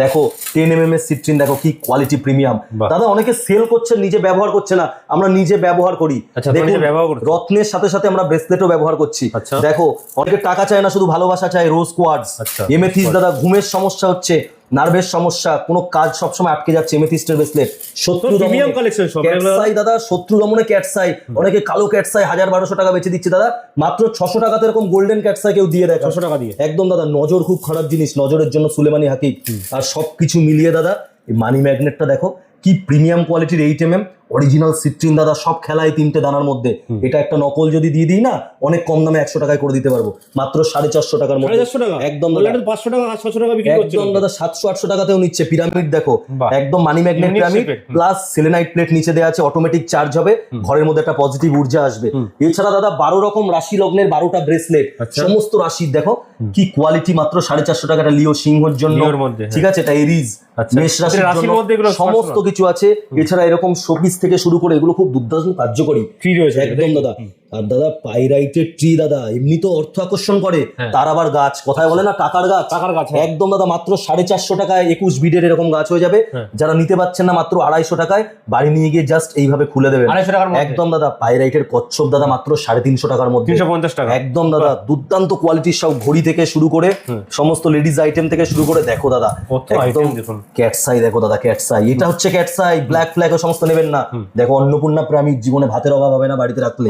দেখো 10 mm এর সিট্রিন দেখো কি কোয়ালিটি প্রিমিয়াম দাদা। অনেকে সেল করছে, নিজে ব্যবহার করছে না, আমরা নিজে ব্যবহার করি। দেখুন রত্নের সাথে সাথে আমরা ব্রেসলেটও ব্যবহার করছি। দেখো অনেকে টাকা চায় না, শুধু ভালোবাসা চায়। রোজ কোয়ার্টজ, এমেথিস্ট দাদা, ঘুমের সমস্যা হচ্ছে, নার্ভের সমস্যা, কোনো কাজ সবসময় আটকে যাচ্ছে, এমেথিস্টের ব্রেসলেট। শত্রু প্রিমিয়াম কালেকশন সব ক্যাটসাই দাদা, শত্রু দমনে ক্যাটসাই, অনেকে কালো ক্যাটসাই 1000-1200 টাকা বেচে দিচ্ছে দাদা, মাত্র 600 টাকাতে এরকম গোল্ডেন ক্যাটসাই কেউ দিয়ে দেয় 600 টাকা দিয়ে। একদম দাদা। নজর খুব খারাপ জিনিস, নজরের জন্য সুলেমানি হাকিম। আর সবকিছু মিলিয়ে দাদা এই মানি ম্যাগনেটটা দেখো কি প্রিমিয়াম কোয়ালিটির 8 mm অরিজিনাল সিট্রিন দাদা। সব খেলায় 3টে দানার মধ্যে। এটা একটা নকল যদি দিয়ে দিই না, অনেক কম দামে 100 টাকায় করে দিতে পারবো, মাত্র 450 টাকার মধ্যে। একদম দাদা 500 টাকা 600 টাকা বিক্রি করছে একদম দাদা। 700-800 টাকাতেও নিচ্ছে। পিরামিড দেখো একদম money magnet pyramid plus selenite plate নিচে দেওয়া আছে, অটোমেটিক চার্জ হবে, ঘরের মধ্যে একটা পজিটিভ ঊর্জা আসবে। এছাড়া দাদা 12 রকম রাশি লগ্নের 12টা ব্রেসলেট, সমস্ত রাশির দেখো কি কোয়ালিটি, মাত্র 450 টাকা। এটা লিও সিংহর জন্য, ঠিক আছে, এটা এরিজ মেষ রাশির জন্য, সমস্ত কিছু আছে। এছাড়া এরকম শোপিস থেকে শুরু করে এগুলো খুব দুর্দান্ত কার্যকরী একদম দাদা। আর দাদা পাইরাইটের ট্রি দাদা এমনি তো অর্থ আকর্ষণ করে, তার আবার গাছ, কথায় বলে না টাকার গাছ, একদম দাদা মাত্র 450 টাকায় 21 বিডের এরকম গাছ হয়ে যাবে। যারা নিতে পারছেন না মাত্র 250 টাকায় বাড়ি নিয়ে গিয়ে জাস্ট এইভাবে খুলে দেবেন একদম দাদা। পাইরাইটের কচ্ছপ দাদা মাত্র 350 টাকার মধ্যে, 350 টাকা একদম দাদা। দুর্দান্ত কোয়ালিটির সব ঘড়ি থেকে শুরু করে সমস্ত লেডিস আইটেম থেকে শুরু করে দেখো দাদা একদম। ক্যাটসাই দেখো দাদা, ক্যাটসাই, এটা হচ্ছে ক্যাটসাই, ব্ল্যাক ফ্ল্যাগ সমস্ত নেবেন না। দেখো অন্নপূর্ণা প্রামিড, জীবনে ভাতের অভাব হবে না বাড়িতে রাখলে,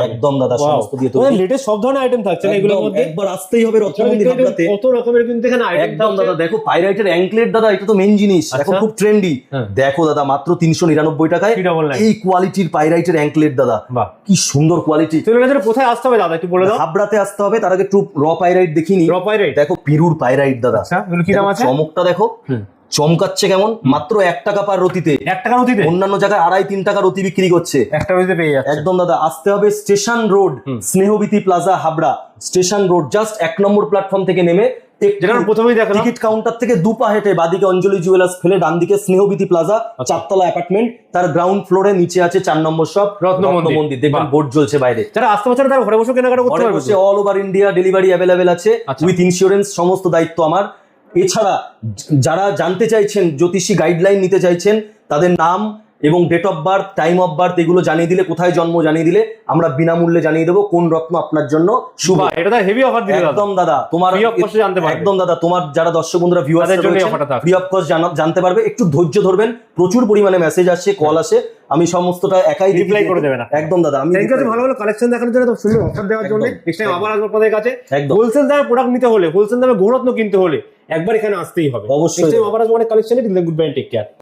একদম দাদা। সমস্ত দিয়ে তৈরি লেটেস্ট সব ধরনের আইটেম থাকছে না এগুলোর মধ্যে। একবার আসতেই হবে রত্নমন্দির হাবড়াতে। কত রকমের কিন্তু এখানে আইটেম একদম দাদা। দেখো পাইরাইটের অ্যাঙ্কলেট দাদা, এটা তো মেইন জিনিস, এখন খুব ট্রেন্ডি। দেখো দাদা মাত্র 399 টাকায় এই কোয়ালিটির পাইরাইটের অ্যাঙ্কলেট দাদা, কি সুন্দর কোয়ালিটি। কোথায় আসতে হবে দাদা একটু বলে দাও। হাবড়াতে আসতে হবে, তার আগে একটু র পাইরাইট দেখিনি। র পাইরাইট দেখো, পিরুর পাইরাইট দাদা, কি দাম আছে? চমকটা দেখো, চমকাচ্ছে কেমন, মাত্র 1 টাকা পার রতিতে। 1 টাকা রতিতে, অন্যান্য জায়গায় 2.5-3 টাকা রতি বিক্রি করছে, 1 টাকা রতিতে পেয়ে যাচ্ছে একদম দাদা। আসতে হবে station road, Snehabithi plaza Habra, station road, just 1 number platform থেকে নেমে টিকিট কাউন্টার থেকে 2 পা হেঁটে বাদিকে অঞ্জলি জুয়েলার্স ফেলে ডান দিকে স্নেহবীতি প্লাজা, 4তলা অ্যাপার্টমেন্ট, তার গ্রাউন্ড ফ্লোরে নিচে আছে 4 নম্বর শপ রত্নমন্দির। দেখবেন বোর্ড জ্বলছে বাইরে। যারা আসতে পারছে না তারা ঘরে বসে কেনাকাটা করতে পারবে, all over India delivery available আছে, উইথ ইন্স্যুরেন্স, সমস্ত দায়িত্ব আমার। এছাড়া যারা জানতে চাইছেন, জ্যোতিষী গাইডলাইন নিতে চাইছেন, তাদের নাম এবং date of birth, time of birth এগুলো জানিয়ে দিলে, কোথায় জন্ম জানিয়ে দিলে আমরা বিনামূল্যে জানিয়ে দেবো কোন রত্ন আপনার জন্য শুভ। এটা তো হেভি অফার দিলে একদম দাদা। তোমার একদম দাদা, তোমার যারা দর্শক বন্ধুরা ভিউয়ারদের জন্য ফ্রি অফ কস্ট জানতে পারবে। একটু ধৈর্য ধরবেন, প্রচুর পরিমাণে মেসেজ আসছে, কল আসে, আমি সমস্তটা একাই রিপ্লাই করে দেবেন একদম দাদা। আমি ভালো ভালো কালেকশন দেখানোর জন্য, সুন্দর অফার দেওয়ার জন্য নেক্সট টাইম আবার আসবো আপনাদের কাছে। হোলসেল দামে প্রোডাক্ট নিতে হলে, হোলসেল দামে গৌরত্ন কিনতে হলে একবার এখানে আসতেই হবে অবশ্যই। আবার আসবো অনেক কালেকশনে। Good bye, take care.